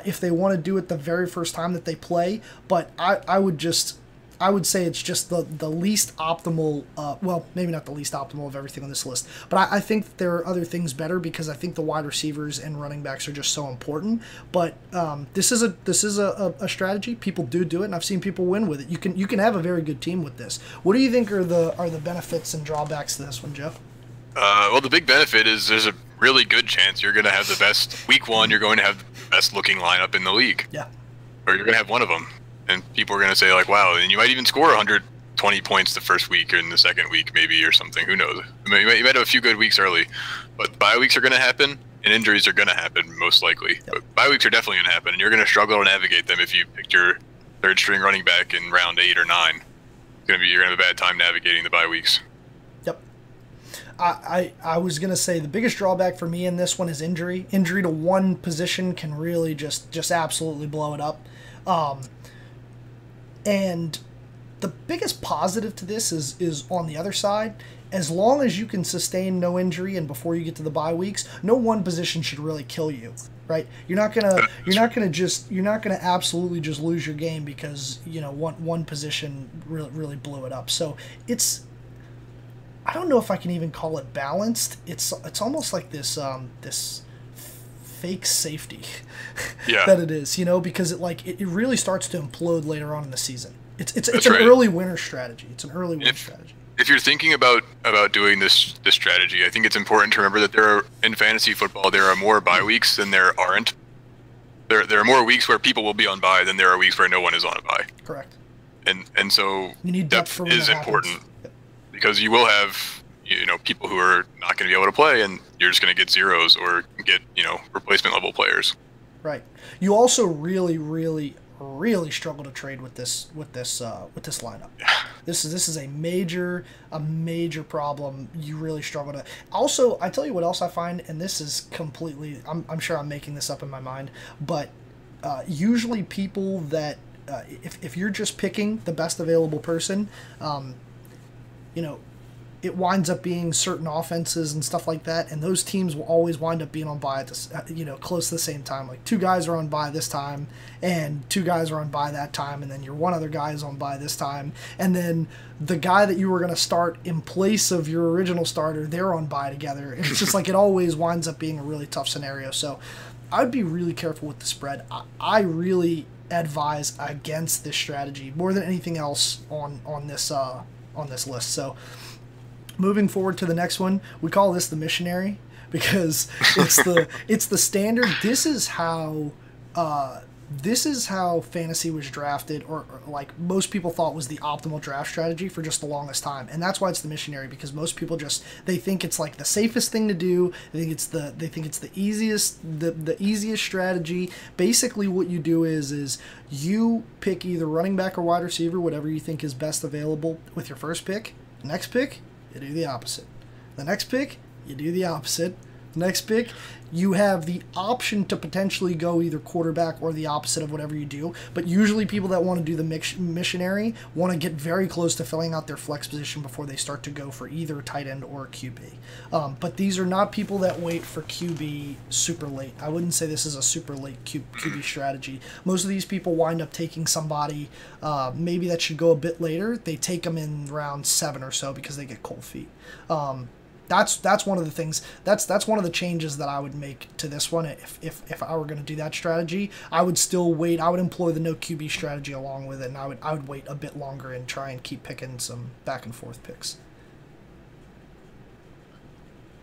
if they want to do it the very first time that they play, but I would say it's just the least optimal, well, maybe not the least optimal of everything on this list, but I think that there are other things better because I think the wide receivers and running backs are just so important. But this is a strategy. People do it, and I've seen people win with it. You can have a very good team with this. What do you think are the benefits and drawbacks to this one, Jeff?
Well, the big benefit is there's a really good chance you're going to have the best week one. You're going to have the best looking lineup in the league.
Yeah.
Or you're going to have one of them. And people are going to say, like, wow, and you might even score 120 points the first week or in the second week, maybe, or something. Who knows? You might have a few good weeks early. But bye weeks are going to happen, and injuries are going to happen, most likely. Yep. But bye weeks are definitely going to happen, and you're going to struggle to navigate them if you picked your third-string running back in round 8 or 9. You're going to have a bad time navigating the bye weeks.
Yep. I was going to say the biggest drawback for me in this one is injury. Injury to one position can really just absolutely blow it up. And the biggest positive to this is on the other side. As long as you can sustain no injury and before you get to the bye weeks, no one position should really kill you, right? You're not gonna absolutely just lose your game because one position really blew it up. So I don't know if I can even call it balanced. It's almost like this fake safety that it is, because it really starts to implode later on in the season. It's an early winner strategy. It's an early winner strategy.
If you're thinking about doing this strategy, I think it's important to remember that in fantasy football there are more bye weeks than there aren't. There are more weeks where people will be on bye than there are weeks where no one is on a bye.
Correct.
And so
you need depth
is important because you will have people who are not going to be able to play, and you're just going to get zeros or get replacement level players.
Right. You also really, really, really struggle to trade with this lineup.
Yeah.
This is a major problem. You really struggle to. Also, I tell you what else I find, and this is completely. I'm sure I'm making this up in my mind, but usually people that if you're just picking the best available person, it winds up being certain offenses and stuff like that, and those teams will always wind up being on bye at this, close to the same time. Like 2 guys are on bye this time, and 2 guys are on bye that time, and then your one other guy is on bye this time, and then the guy that you were going to start in place of your original starter, they're on bye together. And it's just like it always winds up being a really tough scenario. So I'd be really careful with the spread. I really advise against this strategy more than anything else on this list. So moving forward to the next one, we call this the missionary because it's the standard. This is how fantasy was drafted, or like most people thought was the optimal draft strategy for just the longest time, and that's why it's the missionary, because most people they think it's like the safest thing to do. They think it's the easiest strategy. Basically, what you do is you pick either running back or wide receiver, whatever you think is best available with your first pick. The next pick, you do the opposite. The next pick, you do the opposite. The next pick, you have the option to potentially go either quarterback or the opposite of whatever you do. But usually people that want to do the missionary want to get very close to filling out their flex position before they start to go for either tight end or QB. But these are not people that wait for QB super late. I wouldn't say this is a super late QB strategy. Most of these people wind up taking somebody maybe that should go a bit later. They take them in round 7 or so because they get cold feet. That's one of the things. That's one of the changes that I would make to this one. If I were going to do that strategy, I would still wait. I would employ the no QB strategy along with it, and I would wait a bit longer and try and keep picking some back and forth picks.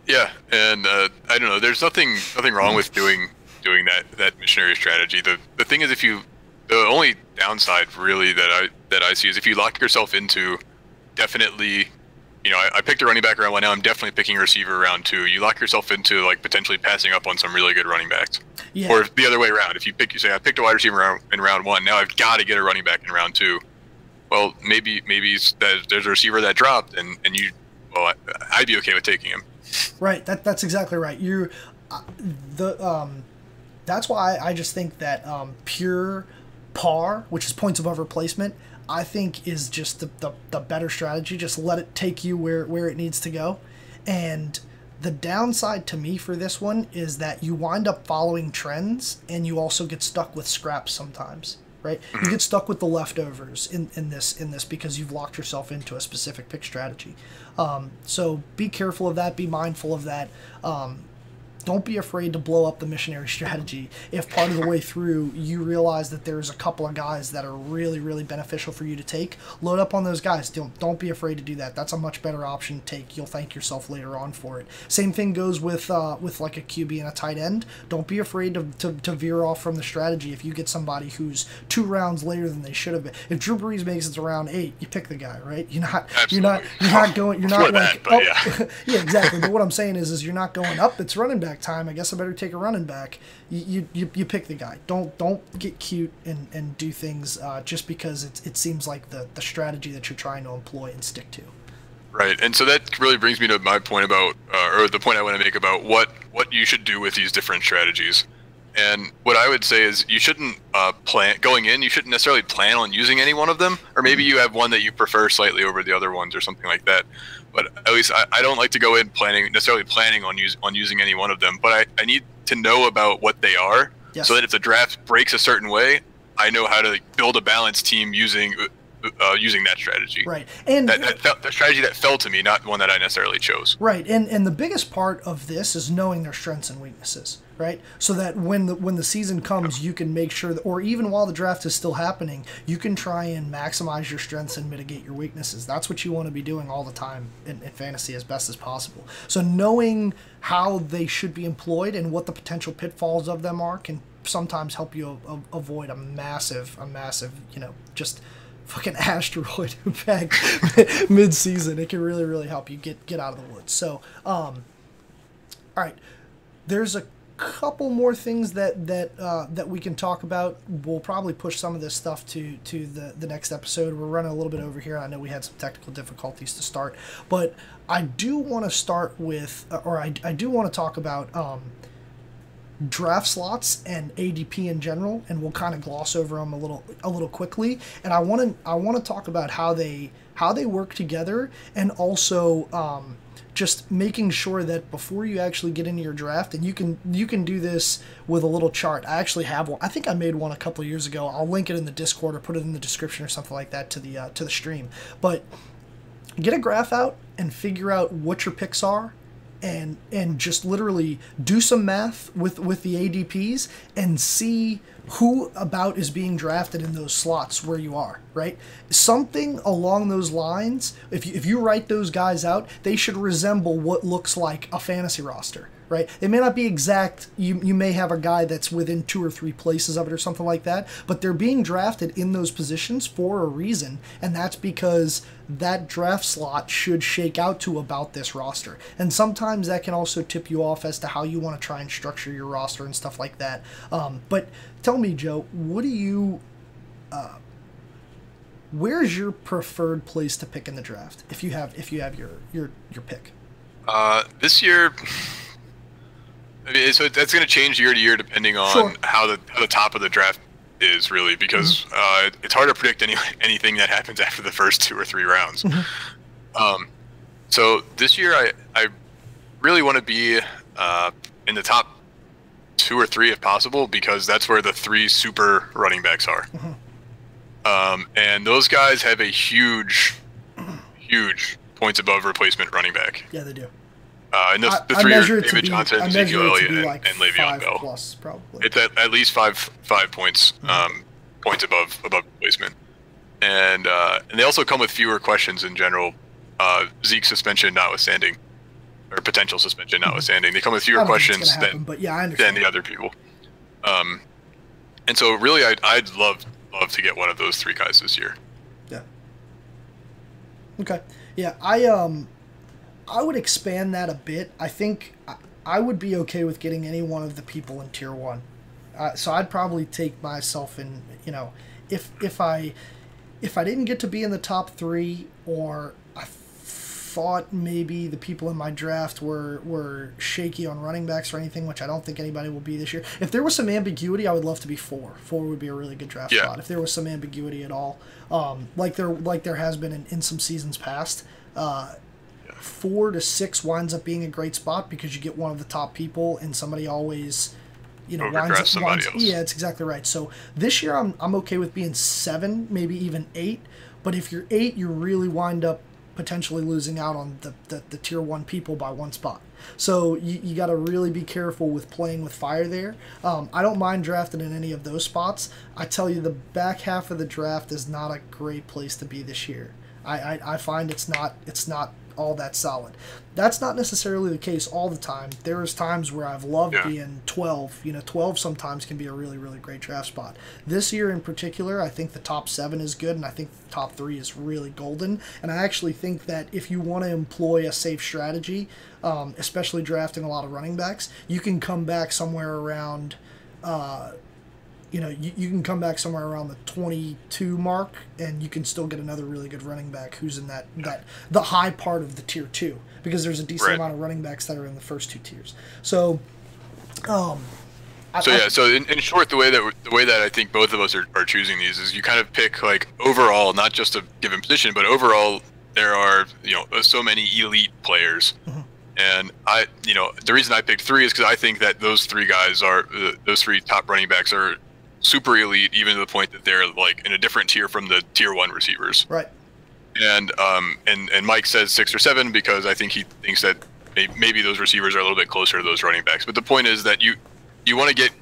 Yeah, and I don't know. There's nothing wrong with doing that missionary strategy. The thing is, the only downside really that I see is if you lock yourself into definitely. I picked a running back around 1. Now I'm definitely picking a receiver around 2. You lock yourself into like potentially passing up on some really good running backs. Yeah. Or the other way around. If you say I picked a wide receiver in round 1, now I've got to get a running back in round 2. Well, maybe there's a receiver that dropped, and I'd be okay with taking him.
Right. That's exactly right. The that's why I just think that pure par, which is points above replacement, I think is just the better strategy. Just let it take you where it needs to go. And the downside to me for this one is that you wind up following trends and you also get stuck with scraps sometimes. Right? You get stuck with the leftovers in this because you've locked yourself into a specific pick strategy. So be careful of that. Be mindful of that. Don't be afraid to blow up the missionary strategy if part of the way through you realize that there's a couple of guys that are really, really beneficial for you to take. Load up on those guys. Don't be afraid to do that. That's a much better option to take. You'll thank yourself later on for it. Same thing goes with like a QB and a tight end. Don't be afraid to veer off from the strategy if you get somebody who's 2 rounds later than they should have been. If Drew Brees makes it to round 8, you pick the guy, right? You're not like
but
yeah. Yeah, exactly. But what I'm saying is you're not going up. It's running back time. I guess I better take a running back. You pick the guy. Don't get cute and do things just because it seems like the strategy that you're trying to employ and stick to.
Right, and so that really brings me to my point about, or the point I want to make about what you should do with these different strategies. And what I would say is you shouldn't going in. You shouldn't necessarily plan on using any one of them, or maybe you have one that you prefer slightly over the other ones, or something like that. But at least I don't like to go in necessarily planning on using any one of them. But I need to know about what they are,
yes,
so that if the draft breaks a certain way, I know how to build a balanced team using that strategy.
Right, and
the strategy that fell to me, not one that I necessarily chose.
Right, and the biggest part of this is knowing their strengths and weaknesses. Right, so that when the season comes, you can make sure that, or even while the draft is still happening, you can try and maximize your strengths and mitigate your weaknesses. That's what you want to be doing all the time in fantasy as best as possible. So knowing how they should be employed and what the potential pitfalls of them are can sometimes help you avoid a massive, just fucking asteroid impact mid-season. It can really, really help you get out of the woods. So, all right, there's a couple more things that we can talk about. We'll probably push some of this stuff to the next episode. We're running a little bit over here. I know we had some technical difficulties to start, but I do want to start with, or I do want to talk about draft slots and ADP in general, and we'll kind of gloss over them a little quickly. And I want to talk about how they work together, and also just making sure that before you actually get into your draft, and you can do this with a little chart. I actually have one. I think I made one a couple of years ago. I'll link it in the Discord or put it in the description or something like that to the stream. But get a graph out and figure out what your picks are, and just literally do some math with the ADPs and see who about is being drafted in those slots where you are, right? Something along those lines, if you write those guys out, they should resemble what looks like a fantasy roster, right? It may not be exact. You may have a guy that's within 2 or 3 places of it or something like that, but they're being drafted in those positions for a reason, and that's because that draft slot should shake out to about this roster. And sometimes that can also tip you off as to how you want to try and structure your roster and stuff like that. But tell me, Joe, what do you where's your preferred place to pick in the draft if you have your pick?
This year, so that's going to change year to year depending on
Sure.
how the top of the draft is, really, because it's hard to predict anything that happens after the first 2 or 3 rounds. So this year I really want to be in the top 2 or 3 if possible, because that's where the 3 super running backs are. And those guys have a huge points above replacement running back.
Yeah, they do.
And the 3 are David Johnson,
I
Ezekiel
measure it to be
Elliott,
like
and Le'Veon
5
Bell.
plus, probably.
It's at least five points points above replacement, and they also come with fewer questions in general. Zeke suspension notwithstanding, or potential suspension notwithstanding, they come with fewer questions
happen, but yeah, I understand.
than the other people. And so really, I'd love to get one of those 3 guys this year.
Yeah. Okay. Yeah, I would expand that a bit. I think I would be okay with getting any one of the people in tier 1. So I'd probably take myself in, if I didn't get to be in the top 3, or thought maybe the people in my draft were shaky on running backs or anything, which I don't think anybody will be this year. If there was some ambiguity, I would love to be 4. 4 would be a really good draft spot. If there was some ambiguity at all, like there has been in some seasons past. 4 to 6 winds up being a great spot because you get one of the top people and somebody always, winds up. Yeah, it's exactly right. So this year I'm okay with being 7, maybe even 8. But if you're 8, you really wind up potentially losing out on the tier 1 people by 1 spot. So you got to really be careful with playing with fire there. I don't mind drafting in any of those spots. I tell you, the back half of the draft is not a great place to be this year. I find it's not all that solid. That's not necessarily the case all the time. There's times where I've loved being 12. 12 sometimes can be a really, really great draft spot. This year in particular, I think the top 7 is good, and I think the top 3 is really golden. And I actually think that if you want to employ a safe strategy, especially drafting a lot of running backs, you can come back somewhere around you can come back somewhere around the 22 mark, and you can still get another really good running back who's in the high part of the tier 2, because there's a decent amount of running backs that are in the first 2 tiers. So,
so in short, the way that I think both of us are choosing these is you kind of pick like overall, not just a given position, but overall there are so many elite players. Mm-hmm. And the reason I picked 3 is because I think that those 3 guys those 3 top running backs are super elite, even to the point that they're like in a different tier from the tier 1 receivers.
Right.
And Mike says 6 or 7 because I think he thinks that maybe those receivers are a little bit closer to those running backs. But the point is that you want to get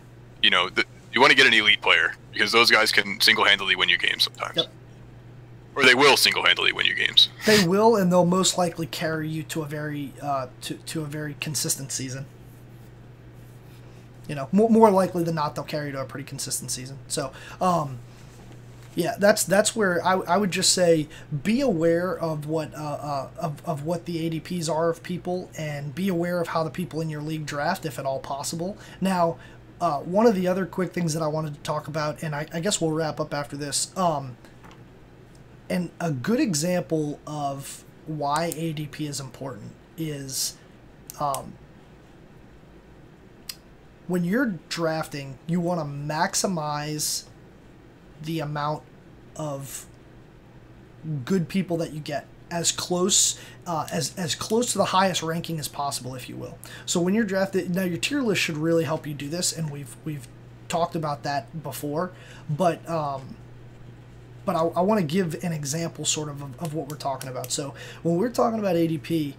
you want to get an elite player, because those guys can single-handedly win you games sometimes. Yep. Or they will single-handedly win you games.
They will, and they'll most likely carry you to a very to a very consistent season. More likely than not, they'll carry you to a pretty consistent season. So, that's where I would just say be aware of what the ADPs are of people, and be aware of how the people in your league draft, if at all possible. Now, one of the other quick things that I wanted to talk about, and I guess we'll wrap up after this. And a good example of why ADP is important is when you're drafting, you want to maximize the amount of good people that you get as close to the highest ranking as possible, if you will. So when you're drafted, now your tier list should really help you do this, and we've talked about that before, but I want to give an example sort of what we're talking about. So when we're talking about ADP,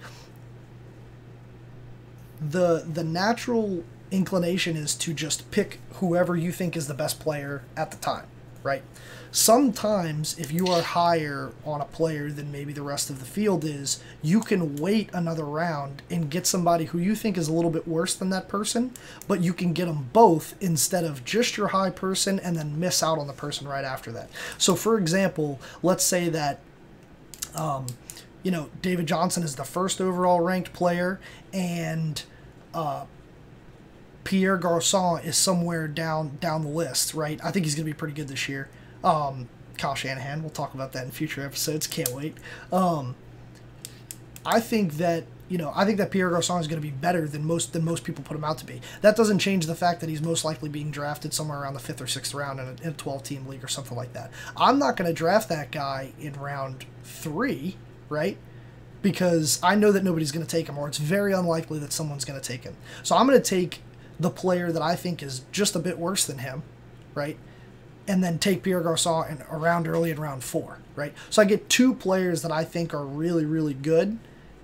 the natural inclination is to just pick whoever you think is the best player at the time, right? Sometimes if you are higher on a player than maybe the rest of the field is, you can wait another round and get somebody who you think is a little bit worse than that person, but you can get them both instead of just your high person and then miss out on the person right after that. So for example, let's say that David Johnson is the first overall ranked player, and Pierre Garçon is somewhere down the list, right? I think he's going to be pretty good this year. Kyle Shanahan, we'll talk about that in future episodes. Can't wait. I think that Pierre Garçon is going to be better than most people put him out to be. That doesn't change the fact that he's most likely being drafted somewhere around the 5th or 6th round in a 12-team league or something like that. I'm not going to draft that guy in round 3, right? Because I know that nobody's going to take him, or it's very unlikely that someone's going to take him. So I'm going to take the player that I think is just a bit worse than him, right? And then take Pierre Garçon around early in round 4, right? So I get 2 players that I think are really, really good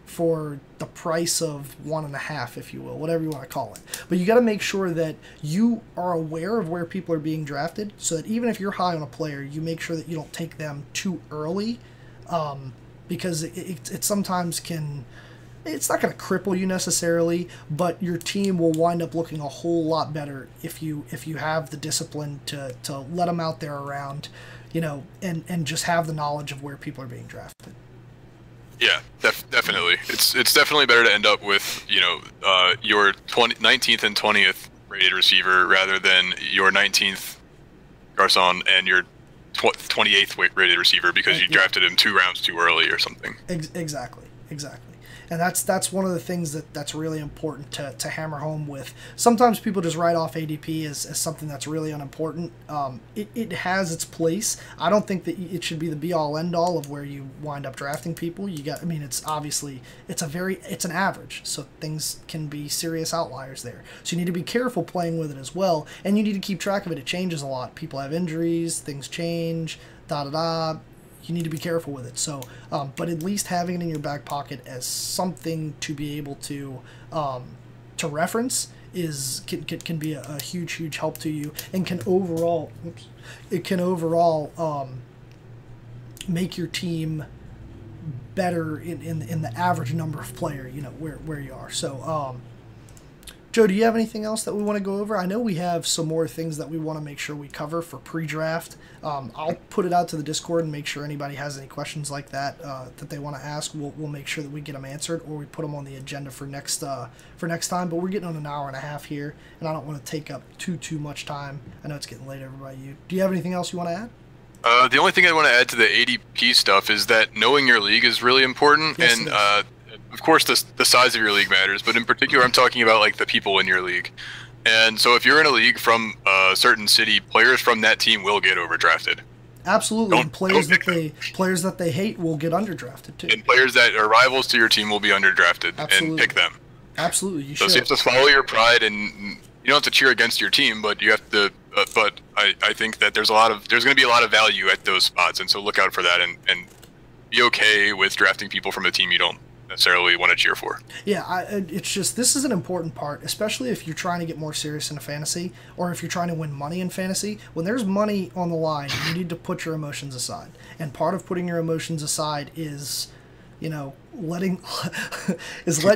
for the price of 1.5, if you will, whatever you want to call it. But you got to make sure that you are aware of where people are being drafted, so that even if you're high on a player, you make sure that you don't take them too early, because it sometimes can... It's not going to cripple you necessarily, but your team will wind up looking a whole lot better if you have the discipline to let them out there around, and just have the knowledge of where people are being drafted.
Yeah, definitely. It's definitely better to end up with your 19th and 20th rated receiver rather than your 19th Garçon and your 28th rated receiver because you drafted him 2 rounds too early or something.
Exactly. Exactly. And that's one of the things that's really important to hammer home with. Sometimes people just write off ADP as something that's really unimportant. It has its place. I don't think that it should be the be all end all of where you wind up drafting people. I mean, it's obviously it's an average, so things can be serious outliers there. So you need to be careful playing with it as well, and you need to keep track of it. It changes a lot. People have injuries, things change, da da da. You need to be careful with it. So, but at least having it in your back pocket as something to be able to reference can be a huge help to you, and can overall make your team better in the average number of player, where you are. So, Joe, do you have anything else that we want to go over? I know we have some more things that we want to make sure we cover for pre-draft. I'll put it out to the Discord and make sure anybody has any questions like that that they want to ask. We'll make sure that we get them answered, or we put them on the agenda for next time. But we're getting on an hour and a half here, and I don't want to take up too much time. I know it's getting late, everybody. Do you have anything else you want to add?
The only thing I want to add to the ADP stuff is that knowing your league is really important,
yes,
and of course the size of your league matters, but in particular I'm talking about like the people in your league. And so if you're in a league from a certain city, players from that team will get overdrafted.
Absolutely. And players that they hate will get underdrafted too.
And players that are rivals to your team will be underdrafted. Absolutely. And pick them.
Absolutely, you
should.
So
you have to follow your pride, and you don't have to cheer against your team, but you have to. But I think that there's going to be a lot of value at those spots, and so look out for that, and be okay with drafting people from a team you don't necessarily want to cheer for.
Yeah, it's just, this is an important part, especially if you're trying to get more serious into fantasy, or if you're trying to win money in fantasy. When there's money on the line, you need to put your emotions aside. And part of putting your emotions aside is, letting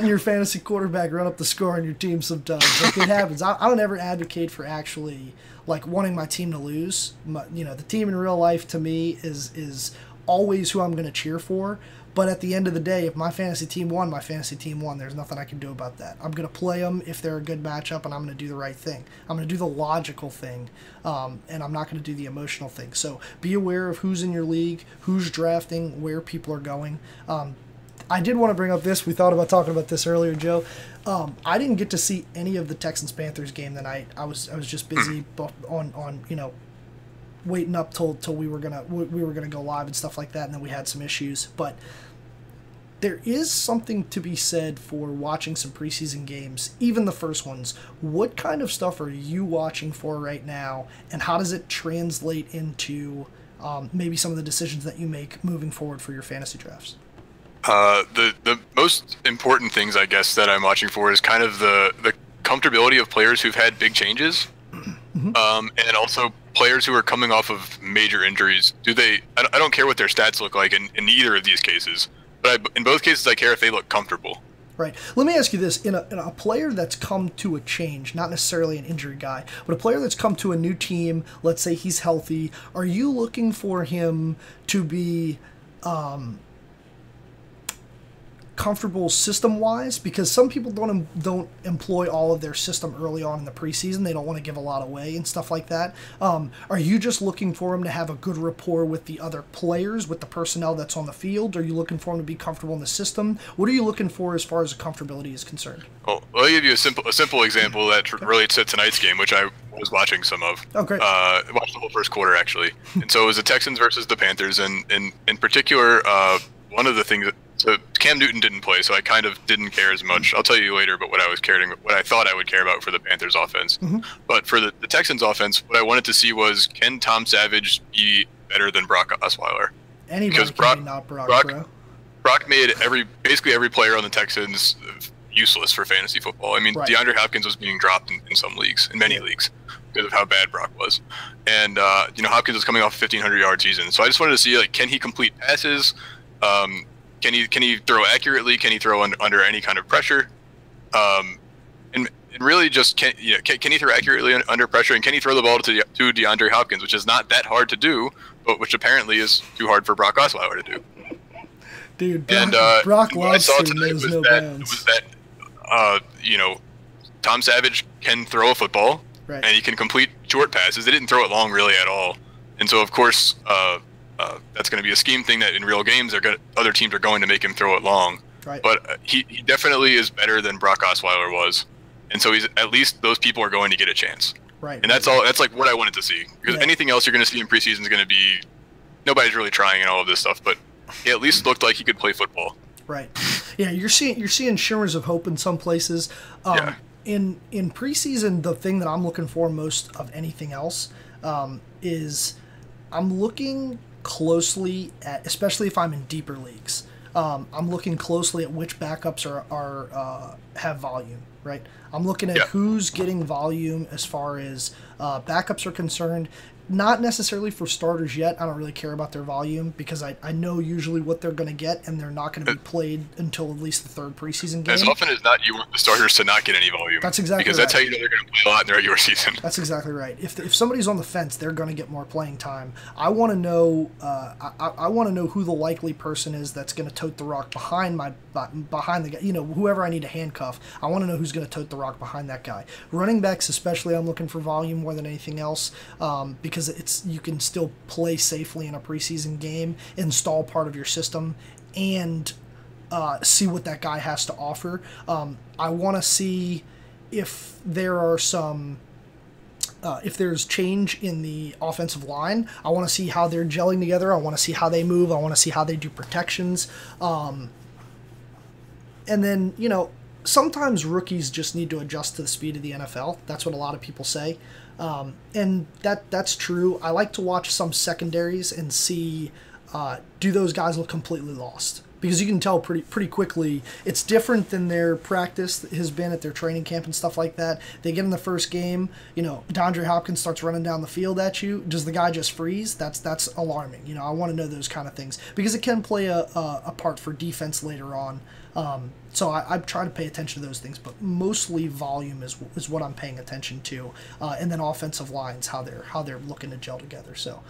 your fantasy quarterback run up the score on your team sometimes. Like, it happens. I don't ever advocate for actually wanting my team to lose. The team in real life to me is always who I'm going to cheer for. But at the end of the day, if my fantasy team won, my fantasy team won. There's nothing I can do about that. I'm going to play them if they're a good matchup, and I'm going to do the right thing. I'm going to do the logical thing, and I'm not going to do the emotional thing. So be aware of who's in your league, who's drafting, where people are going. I did want to bring up this. We thought about talking about this earlier, Joe. I didn't get to see any of the Texans-Panthers game tonight. I was just busy on waiting up till we were gonna go live and stuff like that, and then we had some issues. But there is something to be said for watching some preseason games, even the first ones. What kind of stuff are you watching for right now, and how does it translate into maybe some of the decisions that you make moving forward for your fantasy drafts?
The most important things, I guess, that I'm watching for is kind of the comfortability of players who've had big changes, and also players who are coming off of major injuries. I don't care what their stats look like in either of these cases, but in both cases I care if they look comfortable.
Right. Let me ask you this. In a player that's come to a change, not necessarily an injury guy, but a player that's come to a new team, let's say he's healthy, are you looking for him to be comfortable system-wise? Because some people don't employ all of their system early on in the preseason. They don't want to give a lot away and stuff like that. Are you just looking for him to have a good rapport with the other players, with the personnel that's on the field? Are you looking for him to be comfortable in the system? What are you looking for as far as comfortability is concerned?
Well, I'll give you a simple example that relates to tonight's game, which I was watching some of.
Oh, great.
Watched the whole first quarter, actually. And so it was the Texans versus the Panthers, and in particular, one of the things that, so Cam Newton didn't play, so I kind of didn't care as much. I'll tell you later, but what I thought I would care about for the Panthers offense. But for the Texans offense, what I wanted to see was, can Tom Savage be better than Brock Osweiler?
Anybody can be not Brock, bro.
Brock made basically every player on the Texans useless for fantasy football. I mean, right. DeAndre Hopkins was being dropped in some leagues, in many leagues, because of how bad Brock was. And Hopkins was coming off a 1,500-yard season, so I just wanted to see, can he complete passes? Can he throw accurately? Can he throw under any kind of pressure? And really just can he throw accurately under pressure? And can he throw the ball to DeAndre Hopkins, which is not that hard to do, but which apparently is too hard for Brock Osweiler to do.
Dude, Brock loves to knows no bounds.
Tom Savage can throw a football,
right,
and he can complete short passes. They didn't throw it long really at all, and so of course. That's going to be a scheme thing that in real games other teams are going to make him throw it long.
Right.
but he definitely is better than Brock Osweiler was, and so he's at least those people are going to get a chance.
Right.
And that's all. That's like what I wanted to see, because
Yeah.
anything else you're going to see in preseason is going to be nobody's really trying and all of this stuff. But he at least looked like he could play football.
Right. Yeah, you're seeing shimmers of hope in some places.
Yeah.
In preseason, the thing that I'm looking for most of anything else is I'm looking closely at, especially if I'm in deeper leagues. I'm looking closely at which backups are have volume. Right. I'm looking at who's getting volume as far as backups are concerned. Not necessarily for starters yet. I don't really care about their volume because I know usually what they're going to get, and they're not going to be played until at least the third preseason game.
As often as not, you want the starters to not get any volume.
That's exactly
because
right.
that's how you know they're going to play a lot in their regular season.
That's exactly right. If somebody's on the fence, they're going to get more playing time. I want to know. I want to know who the likely person is that's going to tote the rock behind the guy. You know, whoever I need to handcuff. I want to know who's going to tote the rock behind that guy. Running backs, especially, I'm looking for volume more than anything else. Because you can still play safely in a preseason game, install part of your system, and see what that guy has to offer. I want to see if there are some. If there's change in the offensive line, I want to see how they're gelling together. I want to see how they move. I want to see how they do protections. And then, you know, sometimes rookies just need to adjust to the speed of the NFL. That's what a lot of people say. And that's true. I like to watch some secondaries and see, do those guys look completely lost? Because you can tell pretty quickly. It's different than their practice has been at their training camp and stuff like that. They get in the first game, you know, DeAndre Hopkins starts running down the field at you. Does the guy just freeze? That's alarming. You know, I want to know those kind of things because it can play a part for defense later on. So I try to pay attention to those things, but mostly volume is what I'm paying attention to, and then offensive lines, how they're looking to gel together. So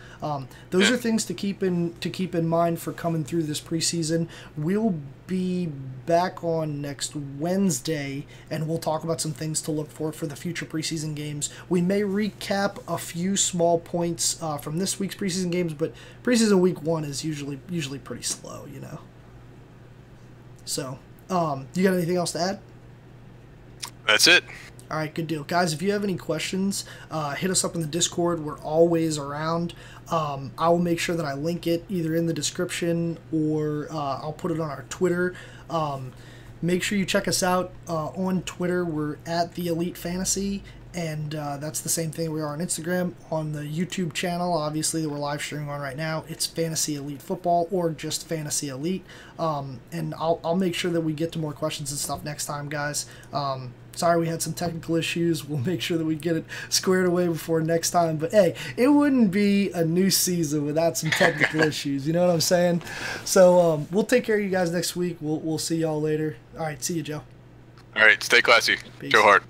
those are things to keep in mind for coming through this preseason. We'll be back on next Wednesday, and we'll talk about some things to look for the future preseason games. We may recap a few small points from this week's preseason games, but preseason week 1 is usually pretty slow, you know. So, you got anything else to add?
That's it.
All right, good deal. Guys, if you have any questions, hit us up in the Discord. We're always around. I will make sure that I link it either in the description or I'll put it on our Twitter. Make sure you check us out on Twitter. We're at The Elite Fantasy, and that's the same thing we are on Instagram. On the YouTube channel, obviously, that we're live streaming on right now, it's Fantasy Elite Football or just Fantasy Elite. And I'll make sure that we get to more questions and stuff next time, guys. Sorry we had some technical issues. We'll make sure that we get it squared away before next time. But, hey, it wouldn't be a new season without some technical issues. You know what I'm saying? So we'll take care of you guys next week. We'll see y'all later. All right, see you, Joe.
All right, stay classy.
Peace.
Joe Hart.